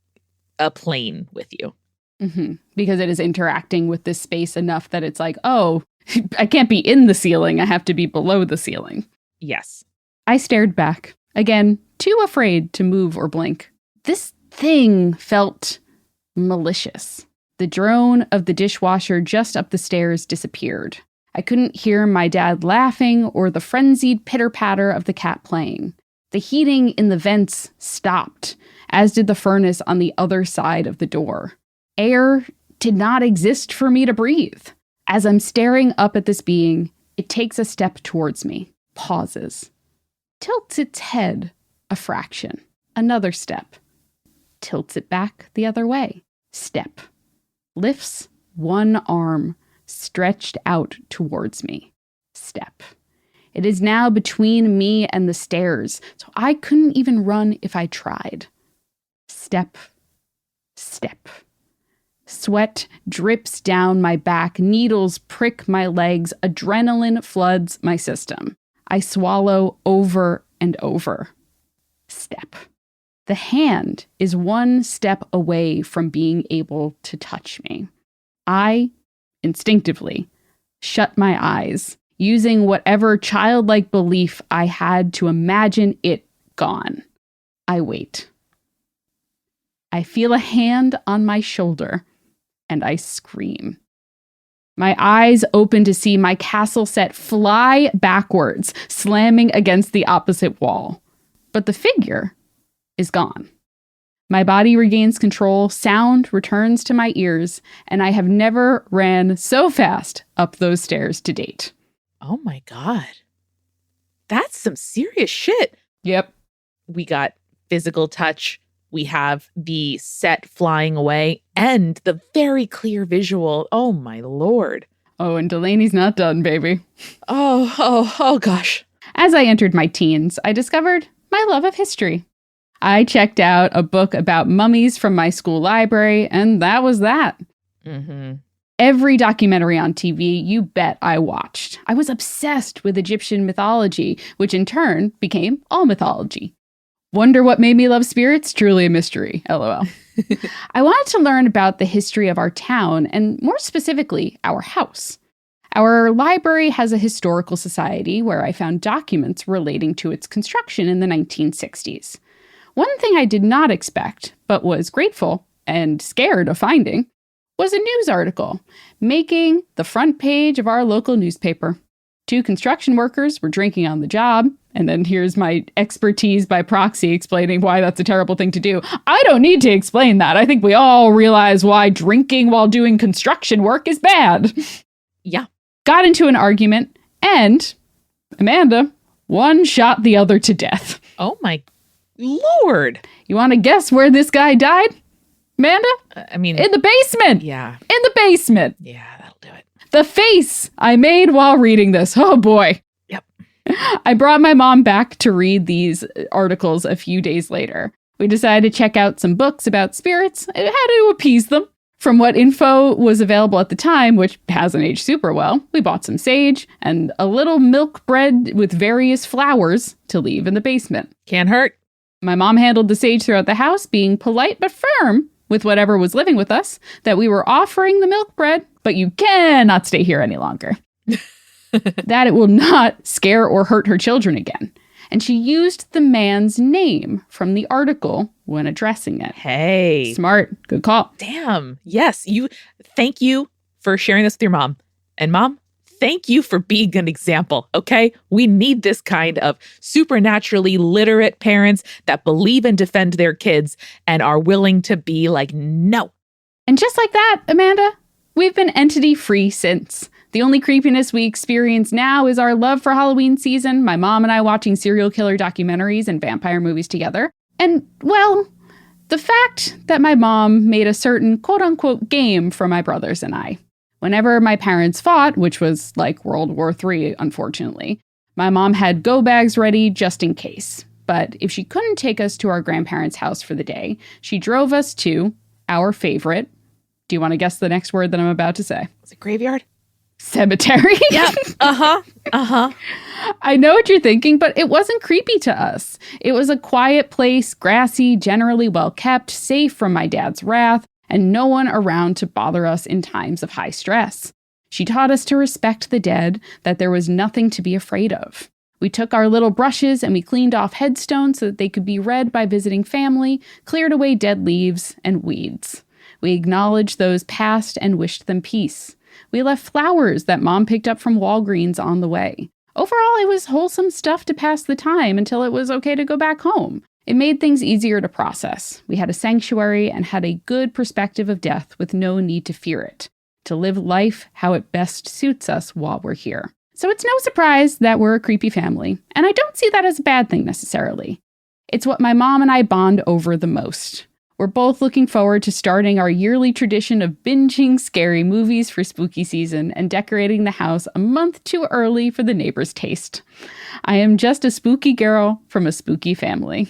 a plane with you. Mm-hmm. Because it is interacting with this space enough that it's like, oh, I can't be in the ceiling. I have to be below the ceiling. Yes. I stared back, again, too afraid to move or blink. This thing felt malicious. The drone of the dishwasher just up the stairs disappeared. I couldn't hear my dad laughing or the frenzied pitter-patter of the cat playing. The heating in the vents stopped, as did the furnace on the other side of the door. Air did not exist for me to breathe. As I'm staring up at this being, it takes a step towards me, pauses, tilts its head a fraction, another step, tilts it back the other way, step, lifts one arm, stretched out towards me, step. It is now between me and the stairs, so I couldn't even run if I tried. Step, step. Sweat drips down my back, needles prick my legs, adrenaline floods my system. I swallow over and over. Step. The hand is one step away from being able to touch me. I, instinctively, shut my eyes, using whatever childlike belief I had to imagine it gone. I wait. I feel a hand on my shoulder, and I scream. My eyes open to see my castle set fly backwards, slamming against the opposite wall. But the figure is gone. My body regains control, sound returns to my ears, and I have never ran so fast up those stairs to date. Oh my God. That's some serious shit. Yep. We got physical touch. We have the set flying away and the very clear visual. Oh my Lord. Oh, and Delaney's not done, baby. Oh gosh. As I entered my teens, I discovered my love of history. I checked out a book about mummies from my school library, and that was that. Mm-hmm. Every documentary on TV, you bet I watched. I was obsessed with Egyptian mythology, which in turn became all mythology. Wonder what made me love spirits? Truly a mystery, LOL. I wanted to learn about the history of our town, and more specifically, our house. Our library has a historical society where I found documents relating to its construction in the 1960s. One thing I did not expect, but was grateful and scared of finding, was a news article making the front page of our local newspaper. 2 construction workers were drinking on the job. And then here's my expertise by proxy explaining why that's a terrible thing to do. I don't need to explain that. I think we all realize why drinking while doing construction work is bad. Yeah. Got into an argument, and Amanda, one shot the other to death. Oh my Lord. You want to guess where this guy died, Amanda? I mean, in the basement. Yeah. In the basement. Yeah, that'll do it. The face I made while reading this. Oh boy. Yep. I brought my mom back to read these articles a few days later. We decided to check out some books about spirits and how to appease them. From what info was available at the time, which hasn't aged super well, we bought some sage and a little milk bread with various flowers to leave in the basement. Can't hurt. My mom handled the sage throughout the house, being polite but firm with whatever was living with us, that we were offering the milk bread, but you cannot stay here any longer. That it will not scare or hurt her children again. And she used the man's name from the article when addressing it. Hey. Smart. Good call. Damn. Yes. Thank you for sharing this with your mom. And mom, thank you for being an example, okay? We need this kind of supernaturally literate parents that believe and defend their kids and are willing to be like, no. And just like that, Amanda, we've been entity-free since. The only creepiness we experience now is our love for Halloween season, my mom and I watching serial killer documentaries and vampire movies together. And, well, the fact that my mom made a certain quote-unquote game for my brothers and I. Whenever my parents fought, which was like World War III, unfortunately, my mom had go bags ready just in case. But if she couldn't take us to our grandparents' house for the day, she drove us to our favorite. Do you want to guess the next word that I'm about to say? Was it graveyard? Cemetery. Yep. Uh-huh. Uh-huh. I know what you're thinking, but it wasn't creepy to us. It was a quiet place, grassy, generally well kept, safe from my dad's wrath, and no one around to bother us in times of high stress. She taught us to respect the dead, that there was nothing to be afraid of. We took our little brushes and we cleaned off headstones so that they could be read by visiting family, cleared away dead leaves and weeds. We acknowledged those past and wished them peace. We left flowers that Mom picked up from Walgreens on the way. Overall, it was wholesome stuff to pass the time until it was okay to go back home. It made things easier to process. We had a sanctuary and had a good perspective of death with no need to fear it. To live life how it best suits us while we're here. So it's no surprise that we're a creepy family, and I don't see that as a bad thing necessarily. It's what my mom and I bond over the most. We're both looking forward to starting our yearly tradition of binging scary movies for spooky season and decorating the house a month too early for the neighbor's taste. I am just a spooky girl from a spooky family.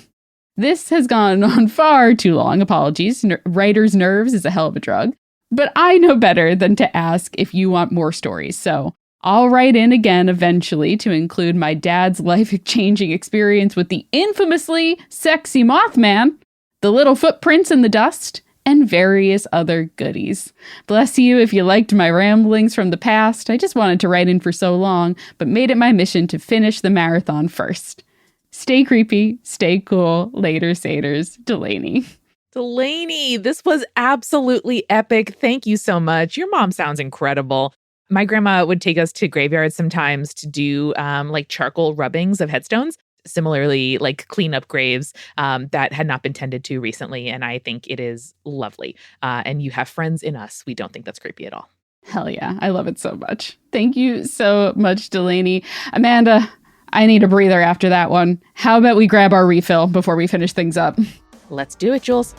This has gone on far too long. Apologies. Writer's nerves is a hell of a drug. But I know better than to ask if you want more stories, so I'll write in again eventually to include my dad's life-changing experience with the infamously sexy Mothman, the little footprints in the dust, and various other goodies. Bless you if you liked my ramblings from the past. I just wanted to write in for so long, but made it my mission to finish the marathon first. Stay creepy, stay cool, later saters, Delaney. Delaney, this was absolutely epic. Thank you so much. Your mom sounds incredible. My grandma would take us to graveyards sometimes to do like charcoal rubbings of headstones. Similarly, like clean up graves that had not been tended to recently. And I think it is lovely. And you have friends in us. We don't think that's creepy at all. Hell yeah. I love it so much. Thank you so much, Delaney. Amanda, I need a breather after that one. How about we grab our refill before we finish things up? Let's do it, Jules.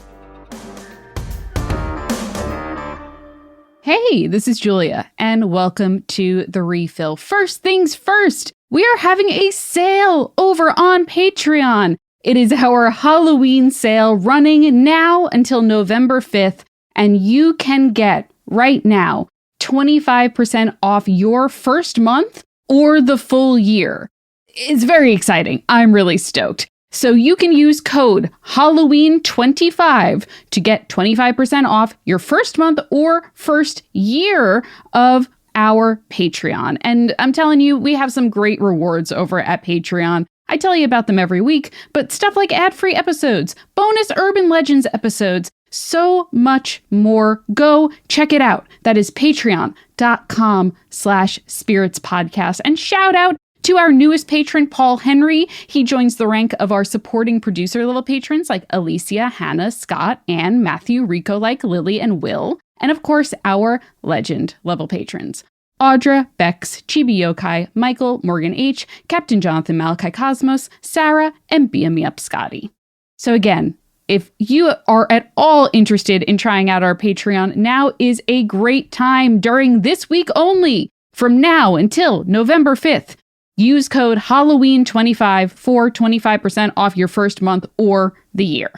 Hey, this is Julia, and welcome to The Refill. First things first, we are having a sale over on Patreon. It is our Halloween sale running now until November 5th, and you can get, right now, 25% off your first month or the full year. It's very exciting. I'm really stoked. So you can use code Halloween25 to get 25% off your first month or first year of our Patreon. And I'm telling you, we have some great rewards over at Patreon. I tell you about them every week, but stuff like ad-free episodes, bonus Urban Legends episodes, so much more. Go check it out. That is patreon.com/spiritspodcast. And shout out to our newest patron, Paul Henry. He joins the rank of our supporting producer level patrons like Alicia, Hannah, Scott, Anne, Matthew, Rico, like Lily, and Will. And of course, our legend level patrons. Audra, Bex, Chibi Yokai, Michael, Morgan H., Captain Jonathan Malachi Cosmos, Sarah, and Beam Me Up Scotty. So again, if you are at all interested in trying out our Patreon, now is a great time during this week only. From now until November 5th, use code Halloween25 for 25% off your first month or the year.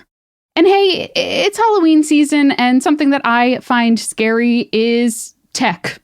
And hey, it's Halloween season, and something that I find scary is tech.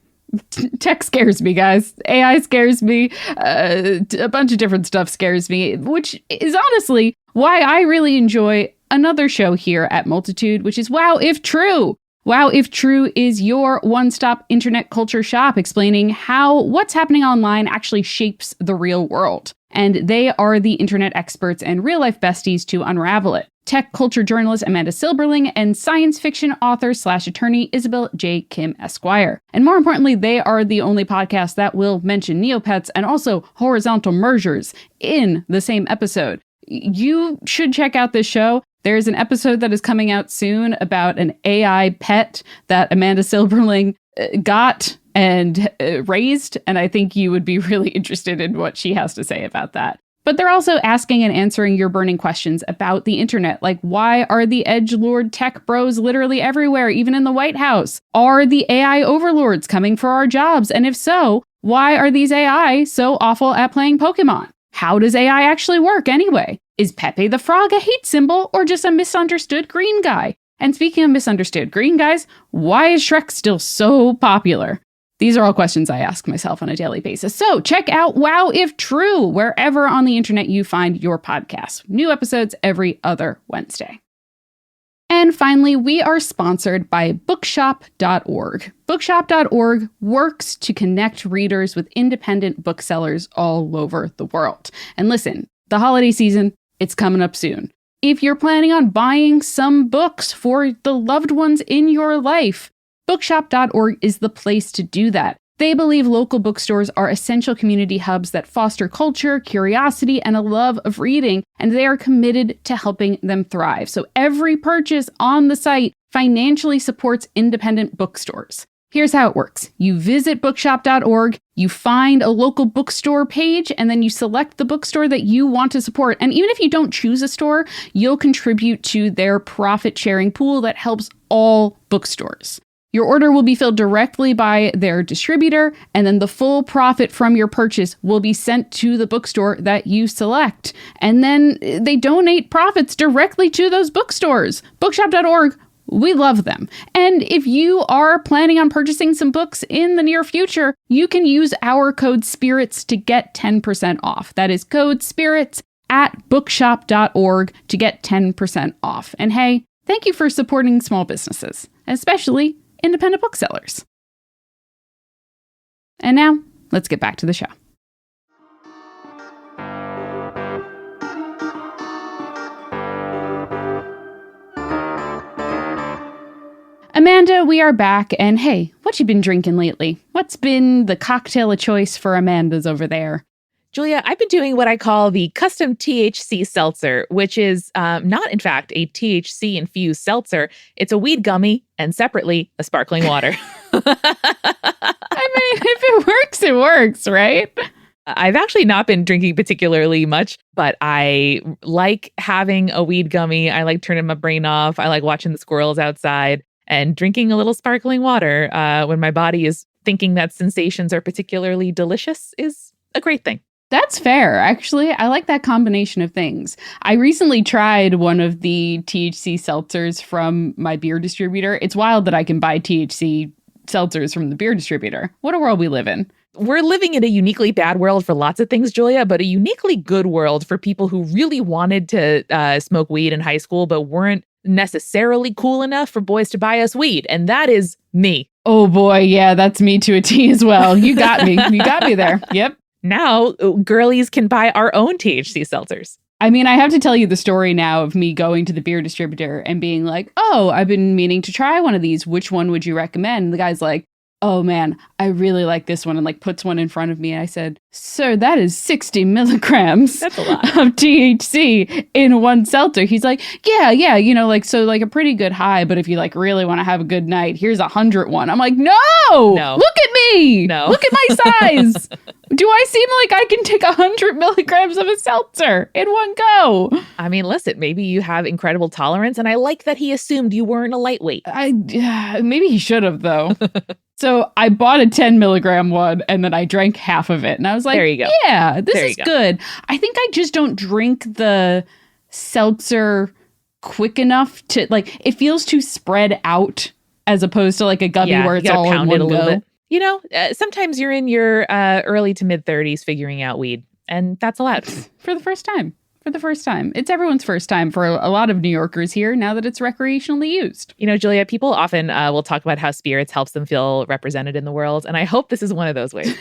Tech scares me, guys. AI scares me. A bunch of different stuff scares me, which is honestly why I really enjoy another show here at Multitude, which is Wow If True. Wow If True is your one-stop internet culture shop explaining how what's happening online actually shapes the real world. And they are the internet experts and real-life besties to unravel it. Tech culture journalist Amanda Silberling and science fiction author/attorney Isabel J. Kim Esquire. And more importantly, they are the only podcast that will mention Neopets and also horizontal mergers in the same episode. You should check out this show. There's an episode that is coming out soon about an AI pet that Amanda Silberling got and raised, and I think you would be really interested in what she has to say about that. But they're also asking and answering your burning questions about the internet, like why are the edgelord tech bros literally everywhere, even in the White House? Are the AI overlords coming for our jobs? And if so, why are these AI so awful at playing Pokemon? How does AI actually work anyway? Is Pepe the Frog a hate symbol or just a misunderstood green guy? And speaking of misunderstood green guys, why is Shrek still so popular? These are all questions I ask myself on a daily basis. So check out Wow If True wherever on the internet you find your podcasts. New episodes every other Wednesday. And finally, we are sponsored by bookshop.org. Bookshop.org works to connect readers with independent booksellers all over the world. And listen, the holiday season, it's coming up soon. If you're planning on buying some books for the loved ones in your life, bookshop.org is the place to do that. They believe local bookstores are essential community hubs that foster culture, curiosity, and a love of reading, and they are committed to helping them thrive. So every purchase on the site financially supports independent bookstores. Here's how it works. You visit bookshop.org, you find a local bookstore page, and then you select the bookstore that you want to support. And even if you don't choose a store, you'll contribute to their profit-sharing pool that helps all bookstores. Your order will be filled directly by their distributor, and then the full profit from your purchase will be sent to the bookstore that you select. And then they donate profits directly to those bookstores. Bookshop.org, we love them. And if you are planning on purchasing some books in the near future, you can use our code SPIRITS to get 10% off. That is code SPIRITS at bookshop.org to get 10% off. And hey, thank you for supporting small businesses, especially independent booksellers. And now, let's get back to the show. Amanda, we are back, and hey, what you been drinking lately? What's been the cocktail of choice for Amanda's over there? Julia, I've been doing what I call the custom THC seltzer, which is not, in fact, a THC-infused seltzer. It's a weed gummy and separately a sparkling water. I mean, if it works, it works, right? I've actually not been drinking particularly much, but I like having a weed gummy. I like turning my brain off. I like watching the squirrels outside and drinking a little sparkling water when my body is thinking that sensations are particularly delicious is a great thing. That's fair. Actually, I like that combination of things. I recently tried one of the THC seltzers from my beer distributor. It's wild that I can buy THC seltzers from the beer distributor. What a world we live in. We're living in a uniquely bad world for lots of things, Julia, but a uniquely good world for people who really wanted to smoke weed in high school, but weren't necessarily cool enough for boys to buy us weed. And that is me. Oh boy, yeah, that's me to a T as well. You got me. You got me there. Yep. Now, girlies can buy our own THC seltzers. I mean, I have to tell you the story now of me going to the beer distributor and being like, oh, I've been meaning to try one of these. Which one would you recommend? And the guy's like, oh man, I really like this one, and like puts one in front of me. And I said, sir, that is 60 milligrams That's a lot of THC in one seltzer. He's like, yeah, you know, like, so like a pretty good high, but if you like really want to have a good night, here's 100 one. I'm like, no, look at me. No. Look at my size. Do I seem like I can take 100 milligrams of a seltzer in one go? I mean, listen, maybe you have incredible tolerance, and I like that he assumed you weren't a lightweight. Maybe he should have, though. So I bought a 10 milligram one, and then I drank half of it. And I was like, there you go. Yeah, this is good. I think I just don't drink the seltzer quick enough to, like, it feels too spread out as opposed to like a gummy where it's all in one go. Bit. You know, sometimes you're in your early to mid 30s figuring out weed, and that's allowed. For the first time. It's everyone's first time for a lot of New Yorkers here now that it's recreationally used. You know, Julia, people often will talk about how spirits helps them feel represented in the world, and I hope this is one of those ways.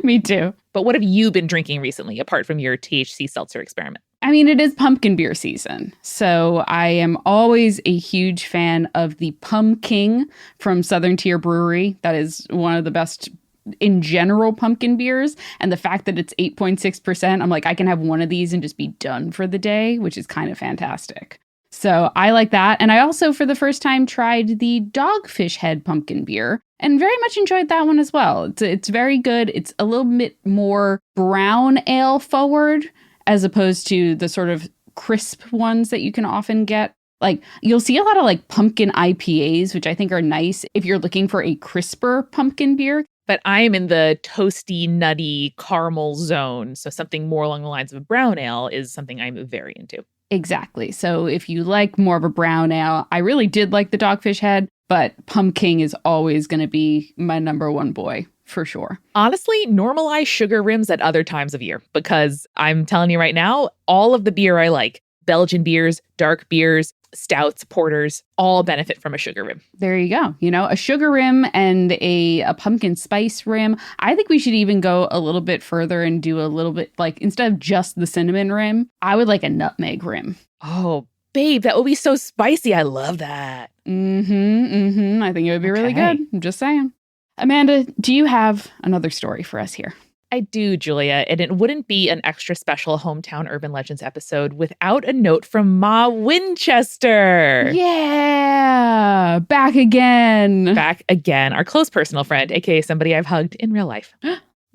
Me too. But what have you been drinking recently, apart from your THC seltzer experiment? I mean, it is pumpkin beer season, so I am always a huge fan of the Pumpkin from Southern Tier Brewery. That is one of the best in general pumpkin beers, and the fact that it's 8.6%, I'm like, I can have one of these and just be done for the day, which is kind of fantastic. So I like that. And I also, for the first time, tried the Dogfish Head pumpkin beer and very much enjoyed that one as well. It's very good. It's a little bit more brown ale forward as opposed to the sort of crisp ones that you can often get. Like, you'll see a lot of like pumpkin IPAs, which I think are nice if you're looking for a crisper pumpkin beer. But I'm in the toasty, nutty caramel zone. So something more along the lines of a brown ale is something I'm very into. Exactly. So if you like more of a brown ale, I really did like the Dogfish Head, but Pumpkin is always going to be my number one boy. For sure. Honestly, normalize sugar rims at other times of year, because I'm telling you right now, all of the beer I like, Belgian beers, dark beers, stouts, porters, all benefit from a sugar rim. There you go. You know, a sugar rim and a pumpkin spice rim. I think we should even go a little bit further and do a little bit, like, instead of just the cinnamon rim, I would like a nutmeg rim. Oh, babe, that would be so spicy. I love that. I think it would be really good. I'm just saying. Amanda, do you have another story for us here? I do, Julia, and it wouldn't be an extra special Hometown Urban Legends episode without a note from Ma Winchester. Yeah, back again. Our close personal friend, aka somebody I've hugged in real life.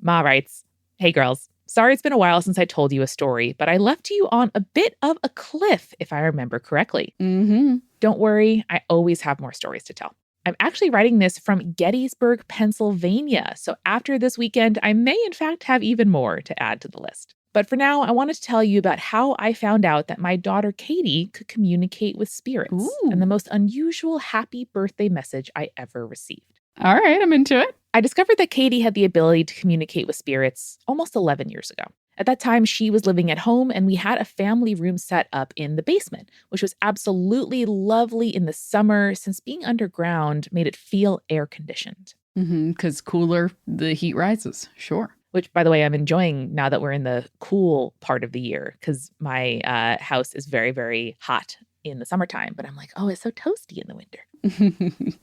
Ma writes, "Hey girls, sorry it's been a while since I told you a story, but I left you on a bit of a cliff, if I remember correctly. Don't worry, I always have more stories to tell. I'm actually writing this from Gettysburg, Pennsylvania, so after this weekend, I may in fact have even more to add to the list. But for now, I wanted to tell you about how I found out that my daughter Katie could communicate with spirits and the most unusual happy birthday message I ever received." All right, I'm into it. I discovered that Katie had the ability to communicate with spirits almost 11 years ago. At that time, she was living at home, and we had a family room set up in the basement, which was absolutely lovely in the summer since being underground made it feel air-conditioned. Because cooler, the heat rises. Sure. Which, by the way, I'm enjoying now that we're in the cool part of the year, because my house is very, very hot in the summertime. But I'm like, oh, it's so toasty in the winter.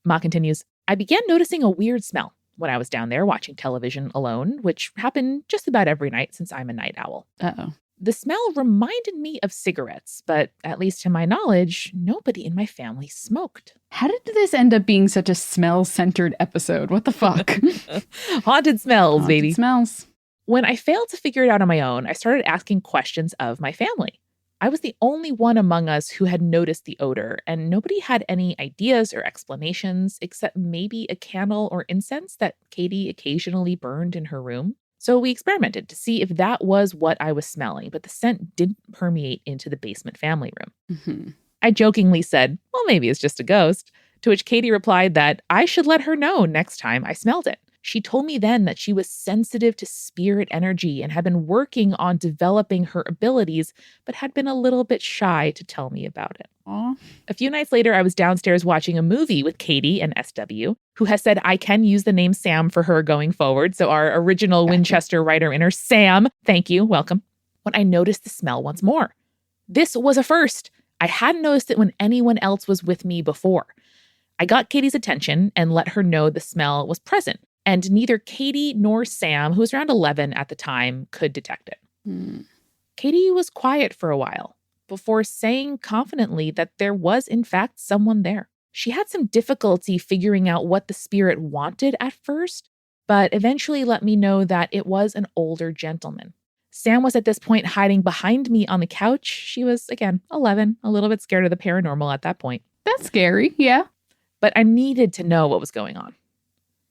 Ma continues, "I began noticing a weird smell when I was down there watching television alone, which happened just about every night since I'm a night owl. Uh-oh. The smell reminded me of cigarettes, but at least to my knowledge, nobody in my family smoked." How did this end up being such a smell-centered episode? What the fuck? Haunted smells, baby. Haunted smells. When I failed to figure it out on my own, I started asking questions of my family. I was the only one among us who had noticed the odor, and nobody had any ideas or explanations except maybe a candle or incense that Katie occasionally burned in her room. So we experimented to see if that was what I was smelling, but the scent didn't permeate into the basement family room. I jokingly said, well, maybe it's just a ghost, to which Katie replied that I should let her know next time I smelled it. She told me then that she was sensitive to spirit energy and had been working on developing her abilities, but had been a little bit shy to tell me about it. Aww. A few nights later, I was downstairs watching a movie with Katie and SW, who has said I can use the name Sam for her going forward. So our original Winchester writer-inner, Sam, thank you, welcome. when I noticed the smell once more. This was a first. I hadn't noticed it when anyone else was with me before. I got Katie's attention and let her know the smell was present, and neither Katie nor Sam, who was around 11 at the time, could detect it. Katie was quiet for a while before saying confidently that there was, in fact, someone there. She had some difficulty figuring out what the spirit wanted at first, but eventually let me know that it was an older gentleman. Sam was at this point hiding behind me on the couch. She was, again, 11, a little bit scared of the paranormal at that point. That's scary, yeah. But I needed to know what was going on.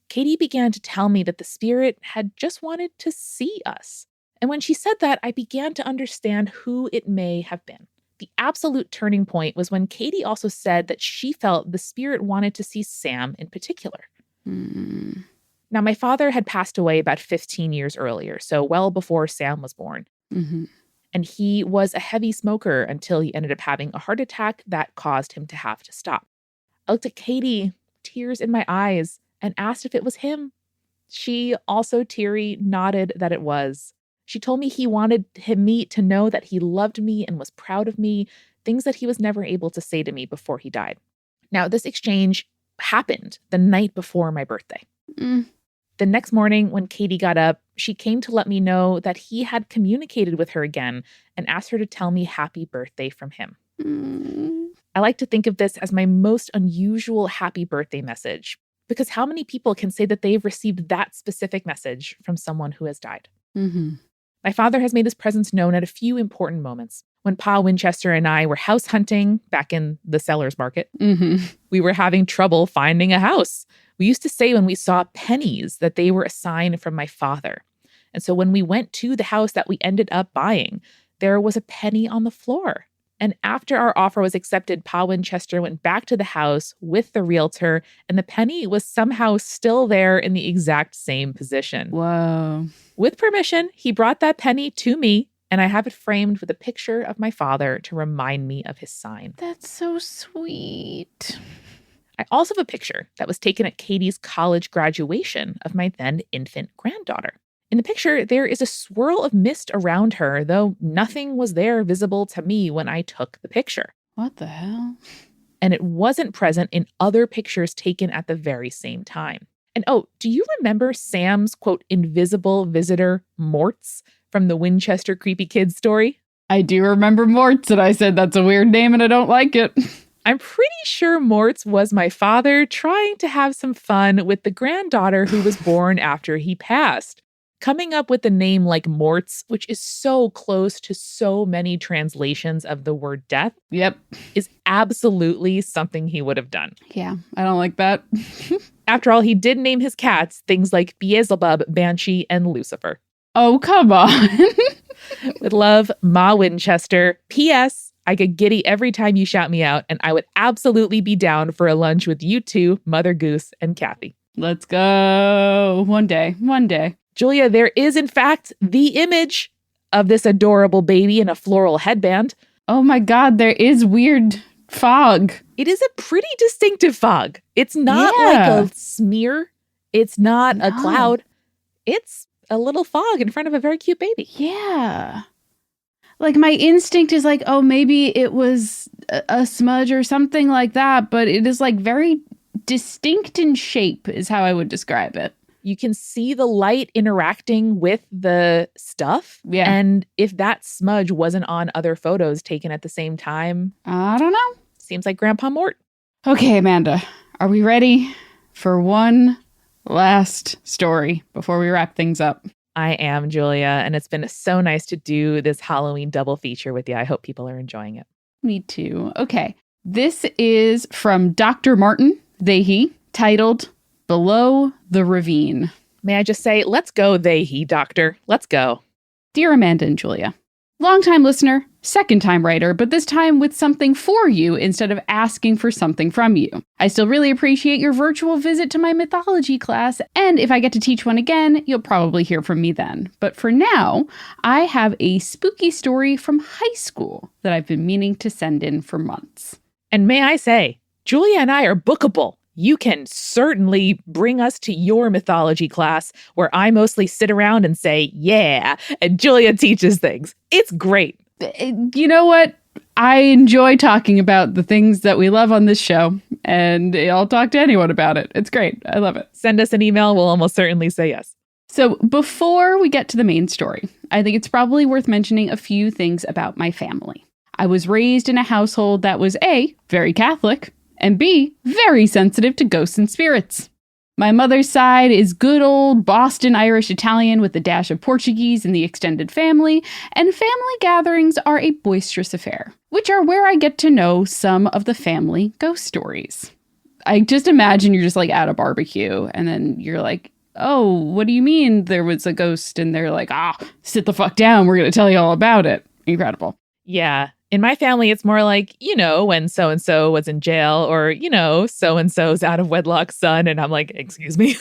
Katie began to tell me that the spirit had just wanted to see us. And when she said that, I began to understand who it may have been. The absolute turning point was when Katie also said that she felt the spirit wanted to see Sam in particular. Now, my father had passed away about 15 years earlier, so well before Sam was born. And he was a heavy smoker until he ended up having a heart attack that caused him to have to stop. I looked at Katie, tears in my eyes, and asked if it was him. She, also teary, nodded that it was. She told me he wanted me to know that he loved me and was proud of me, things that he was never able to say to me before he died. Now, this exchange happened the night before my birthday. The next morning, when Katie got up, she came to let me know that he had communicated with her again and asked her to tell me happy birthday from him. I like to think of this as my most unusual happy birthday message, because how many people can say that they've received that specific message from someone who has died? My father has made his presence known at a few important moments. When Pa Winchester and I were house hunting back in the seller's market, we were having trouble finding a house. We used to say when we saw pennies that they were a sign from my father. And so when we went to the house that we ended up buying, there was a penny on the floor. And after our offer was accepted, Pa Winchester went back to the house with the realtor, and the penny was somehow still there in the exact same position. Whoa. With permission, he brought that penny to me, and I have it framed with a picture of my father to remind me of his sign. That's so sweet. I also have a picture that was taken at Katie's college graduation of my then infant granddaughter. In the picture, there is a swirl of mist around her, though nothing was there visible to me when I took the picture. What the hell? And it wasn't present in other pictures taken at the very same time. And oh, do you remember Sam's, quote, invisible visitor, Mortz, from the Winchester Creepy Kids story? I do remember Mortz, and I said that's a weird name and I don't like it. I'm pretty sure Mortz was my father trying to have some fun with the granddaughter who was born after he passed. Coming up with a name like Mortz, which is so close to so many translations of the word death, is absolutely something he would have done. Yeah, I don't like that. After all, he did name his cats things like Beelzebub, Banshee, and Lucifer. Oh, come on. With love, Ma Winchester. P.S. I get giddy every time you shout me out, and I would absolutely be down for a lunch with you two, Mother Goose, and Kathy. Let's go. One day. Julia, there is, in fact, the image of this adorable baby in a floral headband. Oh my God, there is weird fog. It is a pretty distinctive fog. It's not like a smear. It's not a cloud. It's a little fog in front of a very cute baby. Yeah. Like my instinct is like, oh, maybe it was a smudge or something like that, but it is like very distinct in shape is how I would describe it. You can see the light interacting with the stuff. Yeah. And if that smudge wasn't on other photos taken at the same time, I don't know. Seems like Grandpa Mort. Okay, Amanda, are we ready for one last story before we wrap things up? I am, Julia, and it's been so nice to do this Halloween double feature with you. I hope people are enjoying it. Me too. Okay. This is from Dr. Martin, they, he, titled Below the Ravine. May I just say, let's go, they, he, doctor. Let's go. Dear Amanda and Julia, longtime listener, second time writer, but this time with something for you instead of asking for something from you. I still really appreciate your virtual visit to my mythology class, and if I get to teach one again, you'll probably hear from me then. But for now, I have a spooky story from high school that I've been meaning to send in for months. And may I say, Julia and I are bookable. you can certainly bring us to your mythology class where I mostly sit around and say, yeah, and Julia teaches things. It's great. You know what? I enjoy talking about the things that we love on this show, and I'll talk to anyone about it. It's great. I love it. Send us an email. We'll almost certainly say yes. So before we get to the main story, I think it's probably worth mentioning a few things about my family. I was raised in a household that was A, very Catholic, and B, very sensitive to ghosts and spirits. My mother's side is good old Boston Irish Italian with a dash of Portuguese in the extended family, and family gatherings are a boisterous affair, which are where I get to know some of the family ghost stories. I just imagine you're just like at a barbecue, and then you're like, oh, what do you mean there was a ghost? And they're like, sit the fuck down. We're going to tell you all about it. Incredible. Yeah. In my family, it's more like, when so-and-so was in jail or, so-and-so's out of wedlock son. And I'm like, excuse me.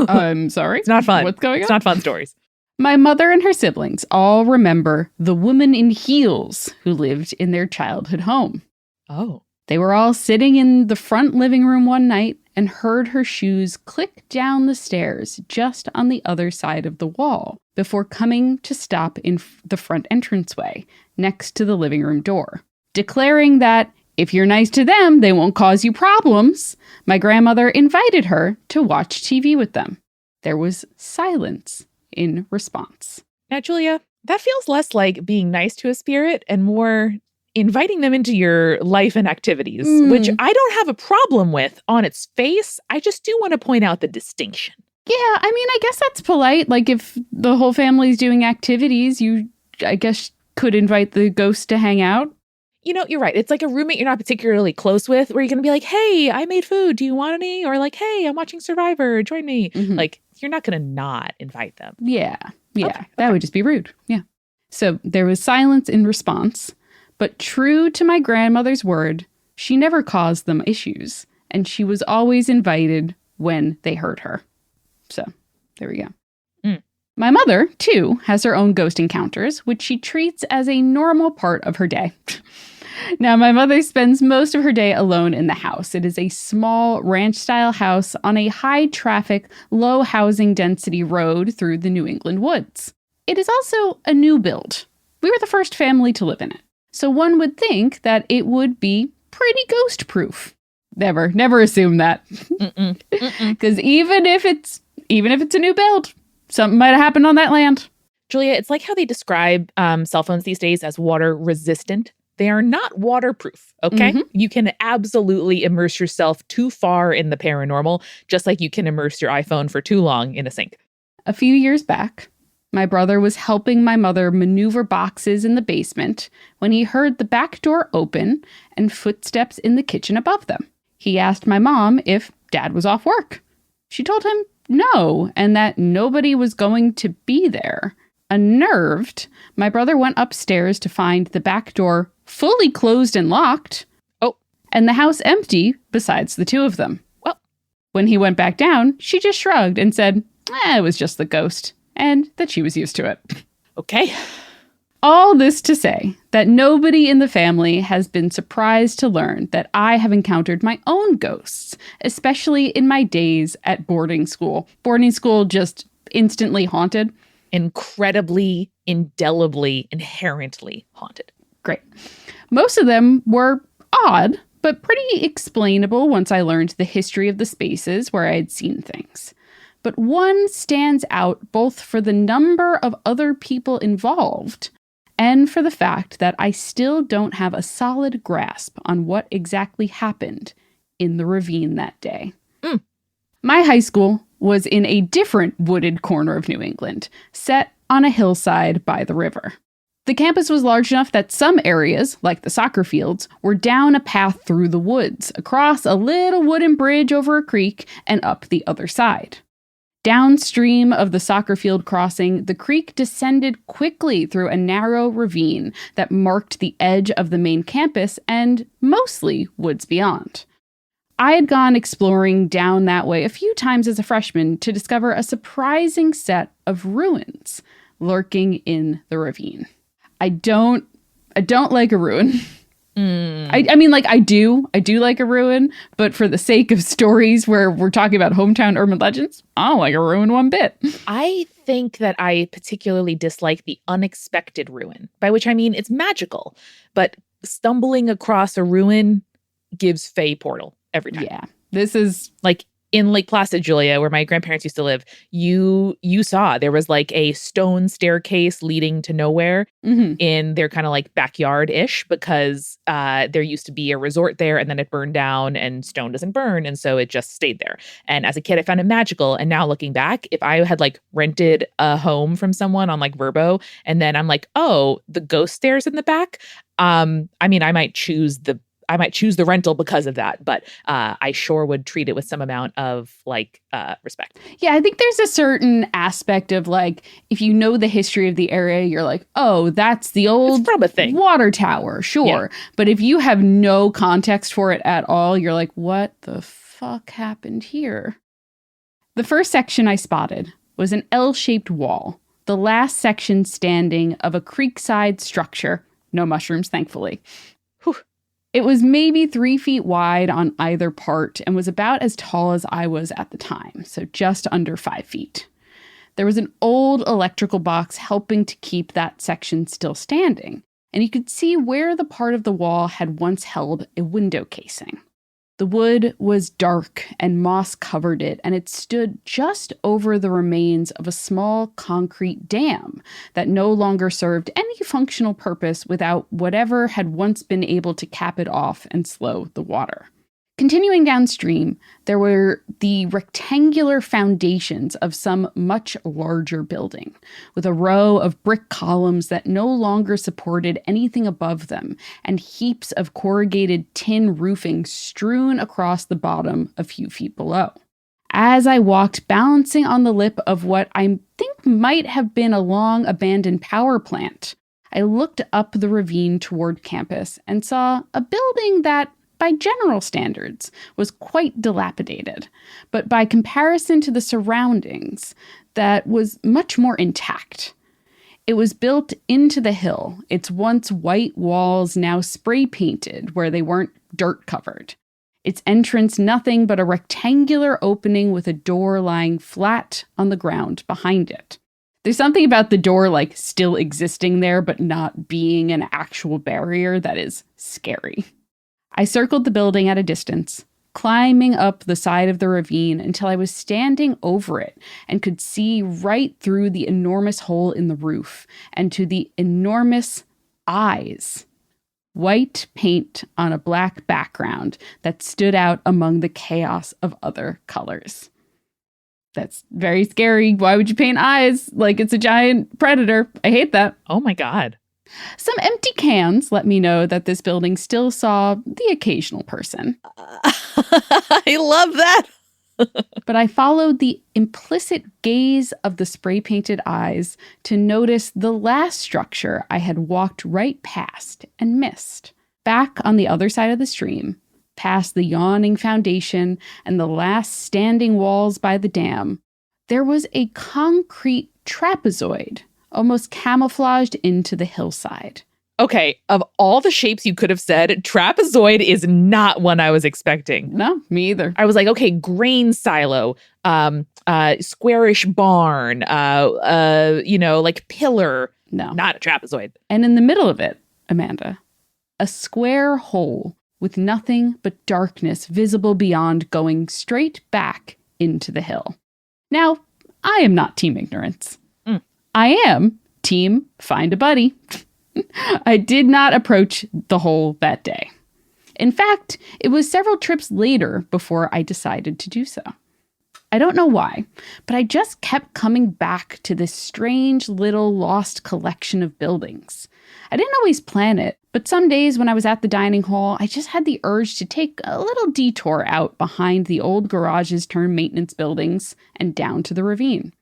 I'm sorry. It's not fun. What's going on? It's not fun stories. My mother and her siblings all remember the woman in heels who lived in their childhood home. Oh. They were all sitting in the front living room one night and heard her shoes click down the stairs just on the other side of the wall before coming to stop in the front entranceway next to the living room door. Declaring that if you're nice to them, they won't cause you problems, my grandmother invited her to watch TV with them. There was silence in response. Now, Julia, that feels less like being nice to a spirit and more inviting them into your life and activities, which I don't have a problem with on its face. I just do want to point out the distinction. Yeah, I mean, I guess that's polite. Like if the whole family's doing activities, you, I guess, could invite the ghost to hang out. You're right. It's like a roommate you're not particularly close with where you're going to be like, hey, I made food. Do you want any? Or like, hey, I'm watching Survivor. Join me. Mm-hmm. Like, you're not going to not invite them. Yeah. Okay. That would just be rude. Yeah. So there was silence in response. But true to my grandmother's word, she never caused them issues, and she was always invited when they heard her. So, there we go. My mother, too, has her own ghost encounters, which she treats as a normal part of her day. Now, my mother spends most of her day alone in the house. It is a small ranch-style house on a high-traffic, low-housing density road through the New England woods. It is also a new build. We were the first family to live in it. So one would think that it would be pretty ghost-proof. Never assume that. Because even if it's a new build, something might have happened on that land. Julia, it's like how they describe cell phones these days as water resistant. They are not waterproof, okay? Mm-hmm. You can absolutely immerse yourself too far in the paranormal, just like you can immerse your iPhone for too long in a sink. A few years back, my brother was helping my mother maneuver boxes in the basement when he heard the back door open and footsteps in the kitchen above them. He asked my mom if Dad was off work. She told him no, and that nobody was going to be there. Unnerved, my brother went upstairs to find the back door fully closed and locked. Oh. And the house empty besides the two of them. Well. When he went back down, she just shrugged and said, it was just the ghost. And that she was used to it. Okay. All this to say that nobody in the family has been surprised to learn that I have encountered my own ghosts, especially in my days at boarding school. Boarding school just instantly haunted. Incredibly, indelibly, inherently haunted. Great. Most of them were odd, but pretty explainable once I learned the history of the spaces where I had seen things. But one stands out both for the number of other people involved and for the fact that I still don't have a solid grasp on what exactly happened in the ravine that day. My high school was in a different wooded corner of New England, set on a hillside by the river. The campus was large enough that some areas, like the soccer fields, were down a path through the woods, across a little wooden bridge over a creek, and up the other side. Downstream of the soccer field crossing, the creek descended quickly through a narrow ravine that marked the edge of the main campus and mostly woods beyond. I had gone exploring down that way a few times as a freshman to discover a surprising set of ruins lurking in the ravine. I don't like a ruin. I mean, like, I do like a ruin, but for the sake of stories where we're talking about hometown urban legends, I don't like a ruin one bit. I think that I particularly dislike the unexpected ruin, by which I mean it's magical, but stumbling across a ruin gives Fae portal every time. Yeah, this is like in Lake Placid, Julia, where my grandparents used to live. You saw there was like a stone staircase leading to nowhere in their kind of like backyard ish, because there used to be a resort there and then it burned down, and stone doesn't burn. And so it just stayed there. And as a kid, I found it magical. And now looking back, if I had like rented a home from someone on like Vrbo, and then I'm like, oh, the ghost stairs in the back. I mean, I might choose the rental because of that, but I sure would treat it with some amount of like respect. Yeah, I think there's a certain aspect of like, if you know the history of the area, you're like, oh, that's the old water tower, sure. Yeah. But if you have no context for it at all, you're like, what the fuck happened here? The first section I spotted was an L-shaped wall, the last section standing of a creekside structure. No mushrooms, thankfully. It was maybe 3 feet wide on either part and was about as tall as I was at the time, so just under 5 feet. There was an old electrical box helping to keep that section still standing, and you could see where the part of the wall had once held a window casing. The wood was dark and moss covered it, and it stood just over the remains of a small concrete dam that no longer served any functional purpose without whatever had once been able to cap it off and slow the water. Continuing downstream, there were the rectangular foundations of some much larger building, with a row of brick columns that no longer supported anything above them, and heaps of corrugated tin roofing strewn across the bottom a few feet below. As I walked, balancing on the lip of what I think might have been a long-abandoned power plant, I looked up the ravine toward campus and saw a building that, by general standards, was quite dilapidated, but by comparison to the surroundings, that was much more intact. It was built into the hill, its once white walls now spray painted where they weren't dirt covered. Its entrance nothing but a rectangular opening with a door lying flat on the ground behind it. There's something about the door like still existing there but not being an actual barrier that is scary. I circled the building at a distance, climbing up the side of the ravine until I was standing over it and could see right through the enormous hole in the roof and to the enormous eyes. White paint on a black background that stood out among the chaos of other colors. That's very scary. Why would you paint eyes like it's a giant predator? I hate that. Oh my God. Some empty cans let me know that this building still saw the occasional person. I love that. But I followed the implicit gaze of the spray-painted eyes to notice the last structure I had walked right past and missed. Back on the other side of the stream, past the yawning foundation and the last standing walls by the dam, there was a concrete trapezoid, almost camouflaged into the hillside. Okay, of all the shapes you could have said, trapezoid is not one I was expecting. No, me either. I was like, okay, grain silo, squarish barn, like pillar. No. Not a trapezoid. And in the middle of it, Amanda, a square hole with nothing but darkness visible beyond, going straight back into the hill. Now, I am not team ignorance. I am team find a buddy. I did not approach the hole that day. In fact, it was several trips later before I decided to do so. I don't know why, but I just kept coming back to this strange little lost collection of buildings. I didn't always plan it, but some days when I was at the dining hall, I just had the urge to take a little detour out behind the old garages turned maintenance buildings and down to the ravine.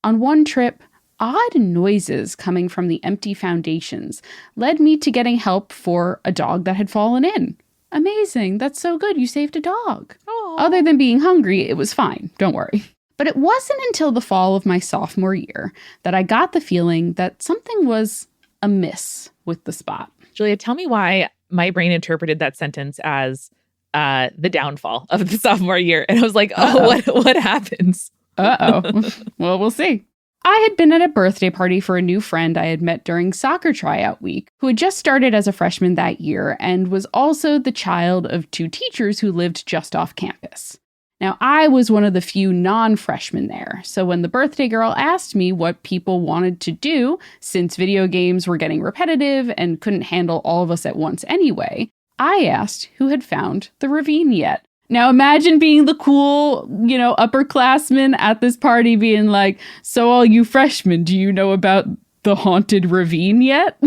On one trip, odd noises coming from the empty foundations led me to getting help for a dog that had fallen in. Amazing. That's so good. You saved a dog. Aww. Other than being hungry, it was fine. Don't worry. But it wasn't until the fall of my sophomore year that I got the feeling that something was amiss with the spot. Julia, tell me why my brain interpreted that sentence as the downfall of the sophomore year. And I was like, oh, what happens? Uh-oh. Well, we'll see. I had been at a birthday party for a new friend I had met during soccer tryout week, who had just started as a freshman that year and was also the child of 2 teachers who lived just off campus. Now, I was one of the few non-freshmen there, so when the birthday girl asked me what people wanted to do, since video games were getting repetitive and couldn't handle all of us at once anyway, I asked who had found the ravine yet. Now imagine being the cool, upperclassman at this party being like, so all you freshmen, do you know about the haunted ravine yet?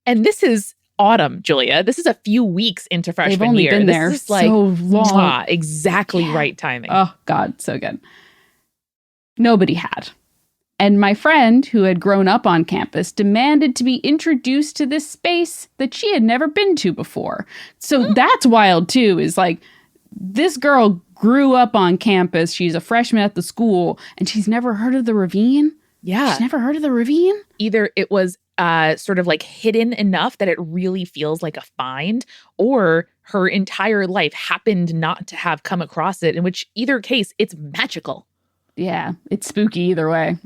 And this is autumn, Julia. This is a few weeks into freshman They've only year. been this there is so long. Exactly right timing. Oh, God, so good. Nobody had. And my friend, who had grown up on campus, demanded to be introduced to this space that she had never been to before. So that's wild, too, is like, this girl grew up on campus. She's a freshman at the school, and she's never heard of the ravine? Yeah. She's never heard of the ravine? Either it was sort of like hidden enough that it really feels like a find, or her entire life happened not to have come across it, in which either case, it's magical. Yeah, it's spooky either way.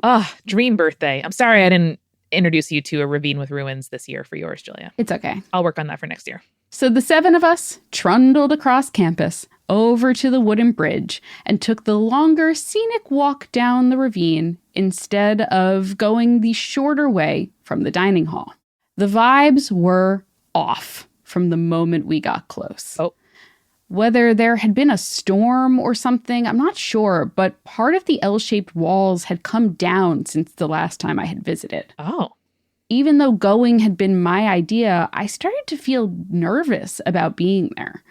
Dream birthday. I'm sorry I didn't introduce you to a ravine with ruins this year for yours, Julia. It's okay. I'll work on that for next year. So the 7 of us trundled across campus over to the wooden bridge and took the longer scenic walk down the ravine instead of going the shorter way from the dining hall. The vibes were off from the moment we got close. Oh. Whether there had been a storm or something, I'm not sure, but part of the L-shaped walls had come down since the last time I had visited. Oh. Even though going had been my idea, I started to feel nervous about being there.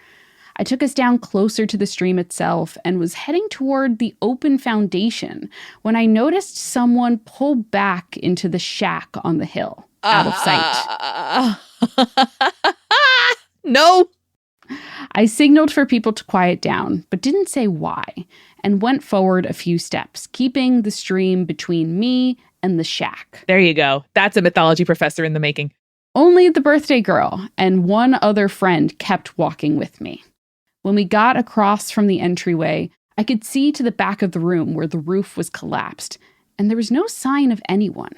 I took us down closer to the stream itself and was heading toward the open foundation when I noticed someone pull back into the shack on the hill, out of sight. No! I signaled for people to quiet down, but didn't say why, and went forward a few steps, keeping the stream between me and the shack. There you go. That's a mythology professor in the making. Only the birthday girl and one other friend kept walking with me. When we got across from the entryway, I could see to the back of the room where the roof was collapsed, and there was no sign of anyone.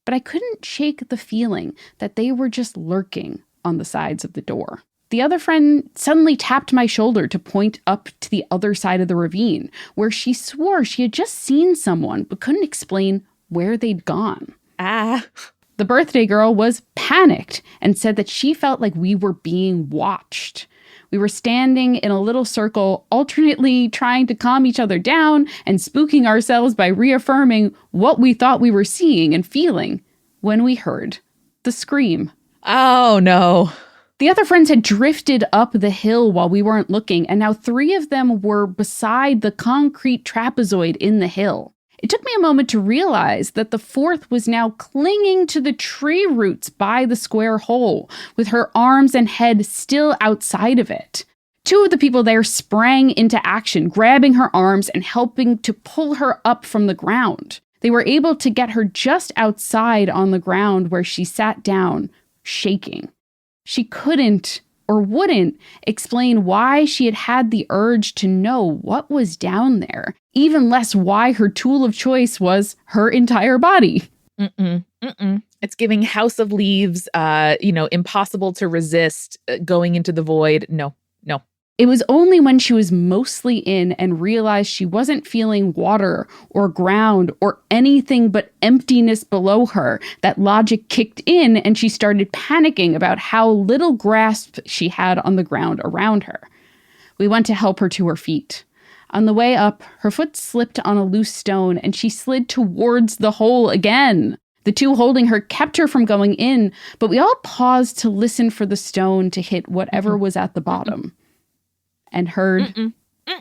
But I couldn't shake the feeling that they were just lurking on the sides of the door. The other friend suddenly tapped my shoulder to point up to the other side of the ravine, where she swore she had just seen someone but couldn't explain where they'd gone. The birthday girl was panicked and said that she felt like we were being watched. We were standing in a little circle, alternately trying to calm each other down and spooking ourselves by reaffirming what we thought we were seeing and feeling when we heard the scream. Oh, no. The other friends had drifted up the hill while we weren't looking, and now 3 of them were beside the concrete trapezoid in the hill. It took me a moment to realize that the 4th was now clinging to the tree roots by the square hole, with her arms and head still outside of it. 2 of the people there sprang into action, grabbing her arms and helping to pull her up from the ground. They were able to get her just outside on the ground where she sat down, shaking. She couldn't or wouldn't explain why she had had the urge to know what was down there, even less why her tool of choice was her entire body. It's giving House of Leaves, impossible to resist, going into the void. No. It was only when she was mostly in and realized she wasn't feeling water or ground or anything but emptiness below her that logic kicked in and she started panicking about how little grasp she had on the ground around her. We went to help her to her feet. On the way up, her foot slipped on a loose stone and she slid towards the hole again. The 2 holding her kept her from going in, but we all paused to listen for the stone to hit whatever was at the bottom. And heard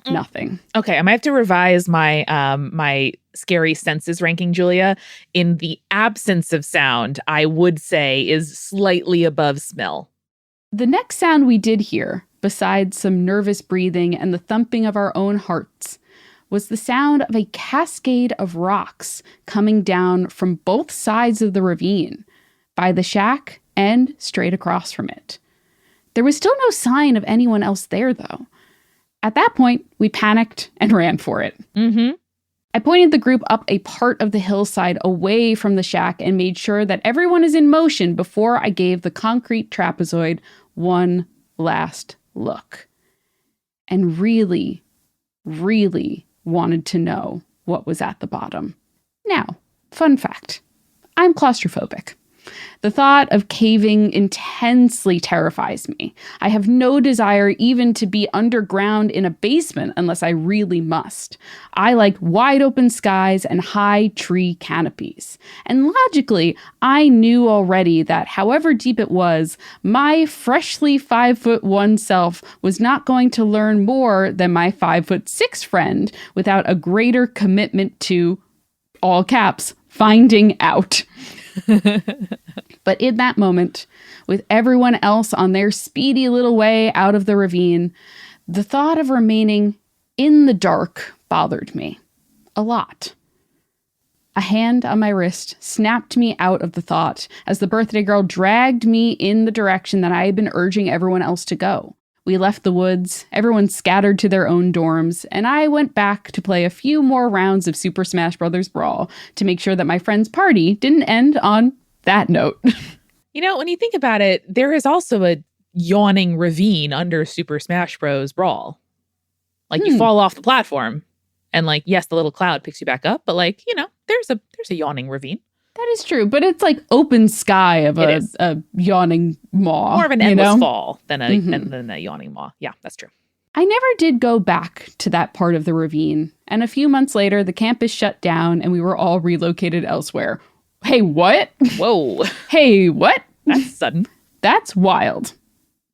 nothing. Okay, I might have to revise my my scary senses ranking, Julia. In the absence of sound, I would say is slightly above smell. The next sound we did hear, besides some nervous breathing and the thumping of our own hearts, was the sound of a cascade of rocks coming down from both sides of the ravine, by the shack and straight across from it. There was still no sign of anyone else there, though. At that point, we panicked and ran for it. Mm-hmm. I pointed the group up a part of the hillside away from the shack and made sure that everyone is in motion before I gave the concrete trapezoid one last look. And really, really wanted to know what was at the bottom. Now, fun fact, I'm claustrophobic. The thought of caving intensely terrifies me. I have no desire even to be underground in a basement unless I really must. I like wide open skies and high tree canopies. And logically, I knew already that however deep it was, my freshly 5'1" self was not going to learn more than my 5'6" friend without a greater commitment to, all caps, finding out. But in that moment, with everyone else on their speedy little way out of the ravine, the thought of remaining in the dark bothered me a lot. A hand on my wrist snapped me out of the thought as the birthday girl dragged me in the direction that I had been urging everyone else to go. We left the woods, everyone scattered to their own dorms, and I went back to play a few more rounds of Super Smash Bros. Brawl to make sure that my friend's party didn't end on that note. You know, when you think about it, there is also a yawning ravine under Super Smash Bros. Brawl. Like, you fall off the platform, and like, yes, the little cloud picks you back up, but like, you know, there's a yawning ravine. That is true, but it's like open sky of a yawning maw. More of an endless fall than a yawning maw. Yeah, that's true. I never did go back to that part of the ravine, and a few months later, the campus shut down and we were all relocated elsewhere. Hey, what? Whoa. Hey, what? That's sudden. That's wild.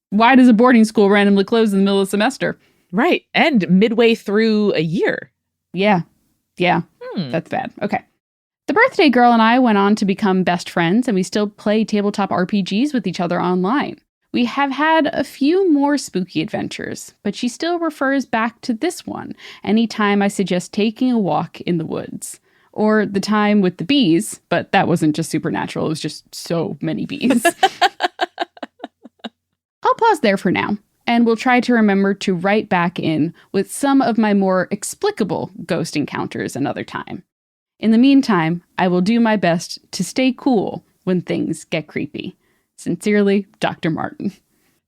Why does a boarding school randomly close in the middle of the semester? Right, and midway through a year. Yeah, that's bad. Okay. The birthday girl and I went on to become best friends, and we still play tabletop RPGs with each other online. We have had a few more spooky adventures, but she still refers back to this one anytime I suggest taking a walk in the woods. Or the time with the bees, but that wasn't just supernatural, it was just so many bees. I'll pause there for now, and we'll try to remember to write back in with some of my more explicable ghost encounters another time. In the meantime, I will do my best to stay cool when things get creepy. Sincerely, Dr. Martin.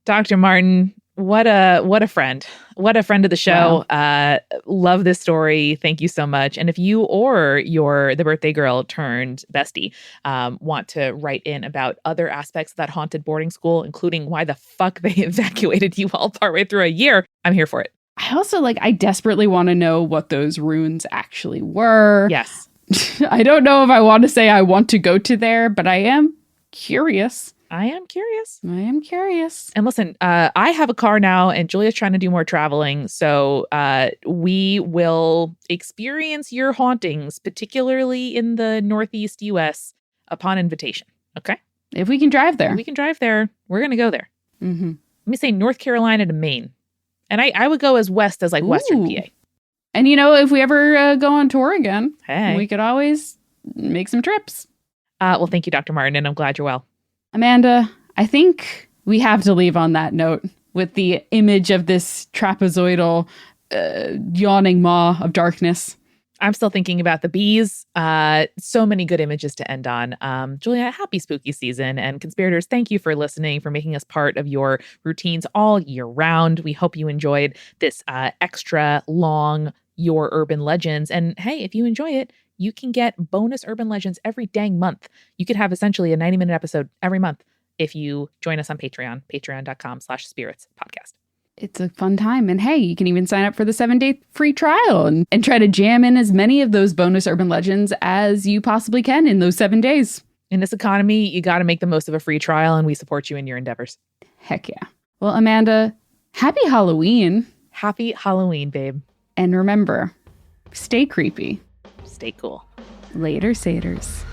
Dr. Martin, what a friend. What a friend of the show. Wow. Love this story. Thank you so much. And if you or the birthday girl turned bestie want to write in about other aspects of that haunted boarding school, including why the fuck they evacuated you all partway through a year, I'm here for it. I also I desperately want to know what those runes actually were. Yes. I don't know if I want to say I want to go to there, but I am curious. I am curious. And listen, I have a car now and Julia's trying to do more traveling. So we will experience your hauntings, particularly in the Northeast US, upon invitation. Okay? If we can drive there. We're going to go there. Mm-hmm. Let me say North Carolina to Maine. And I would go as west as Western PA. And if we ever go on tour again, hey, we could always make some trips. Well, thank you, Dr. Martin, and I'm glad you're well. Amanda, I think we have to leave on that note with the image of this trapezoidal yawning maw of darkness. I'm still thinking about the bees. So many good images to end on. Julia, happy spooky season. And conspirators, thank you for listening, for making us part of your routines all year round. We hope you enjoyed this extra long Your Urban Legends. And hey, if you enjoy it, you can get bonus Urban Legends every dang month. You could have essentially a 90-minute episode every month if you join us on Patreon, patreon.com/spiritspodcast. It's a fun time. And hey, you can even sign up for the 7-day free trial and try to jam in as many of those bonus Urban Legends as you possibly can in those 7 days. In this economy, you got to make the most of a free trial, and we support you in your endeavors. Heck yeah. Well, Amanda, happy Halloween. Happy Halloween, babe. And remember, stay creepy. Stay cool. Later, Saters.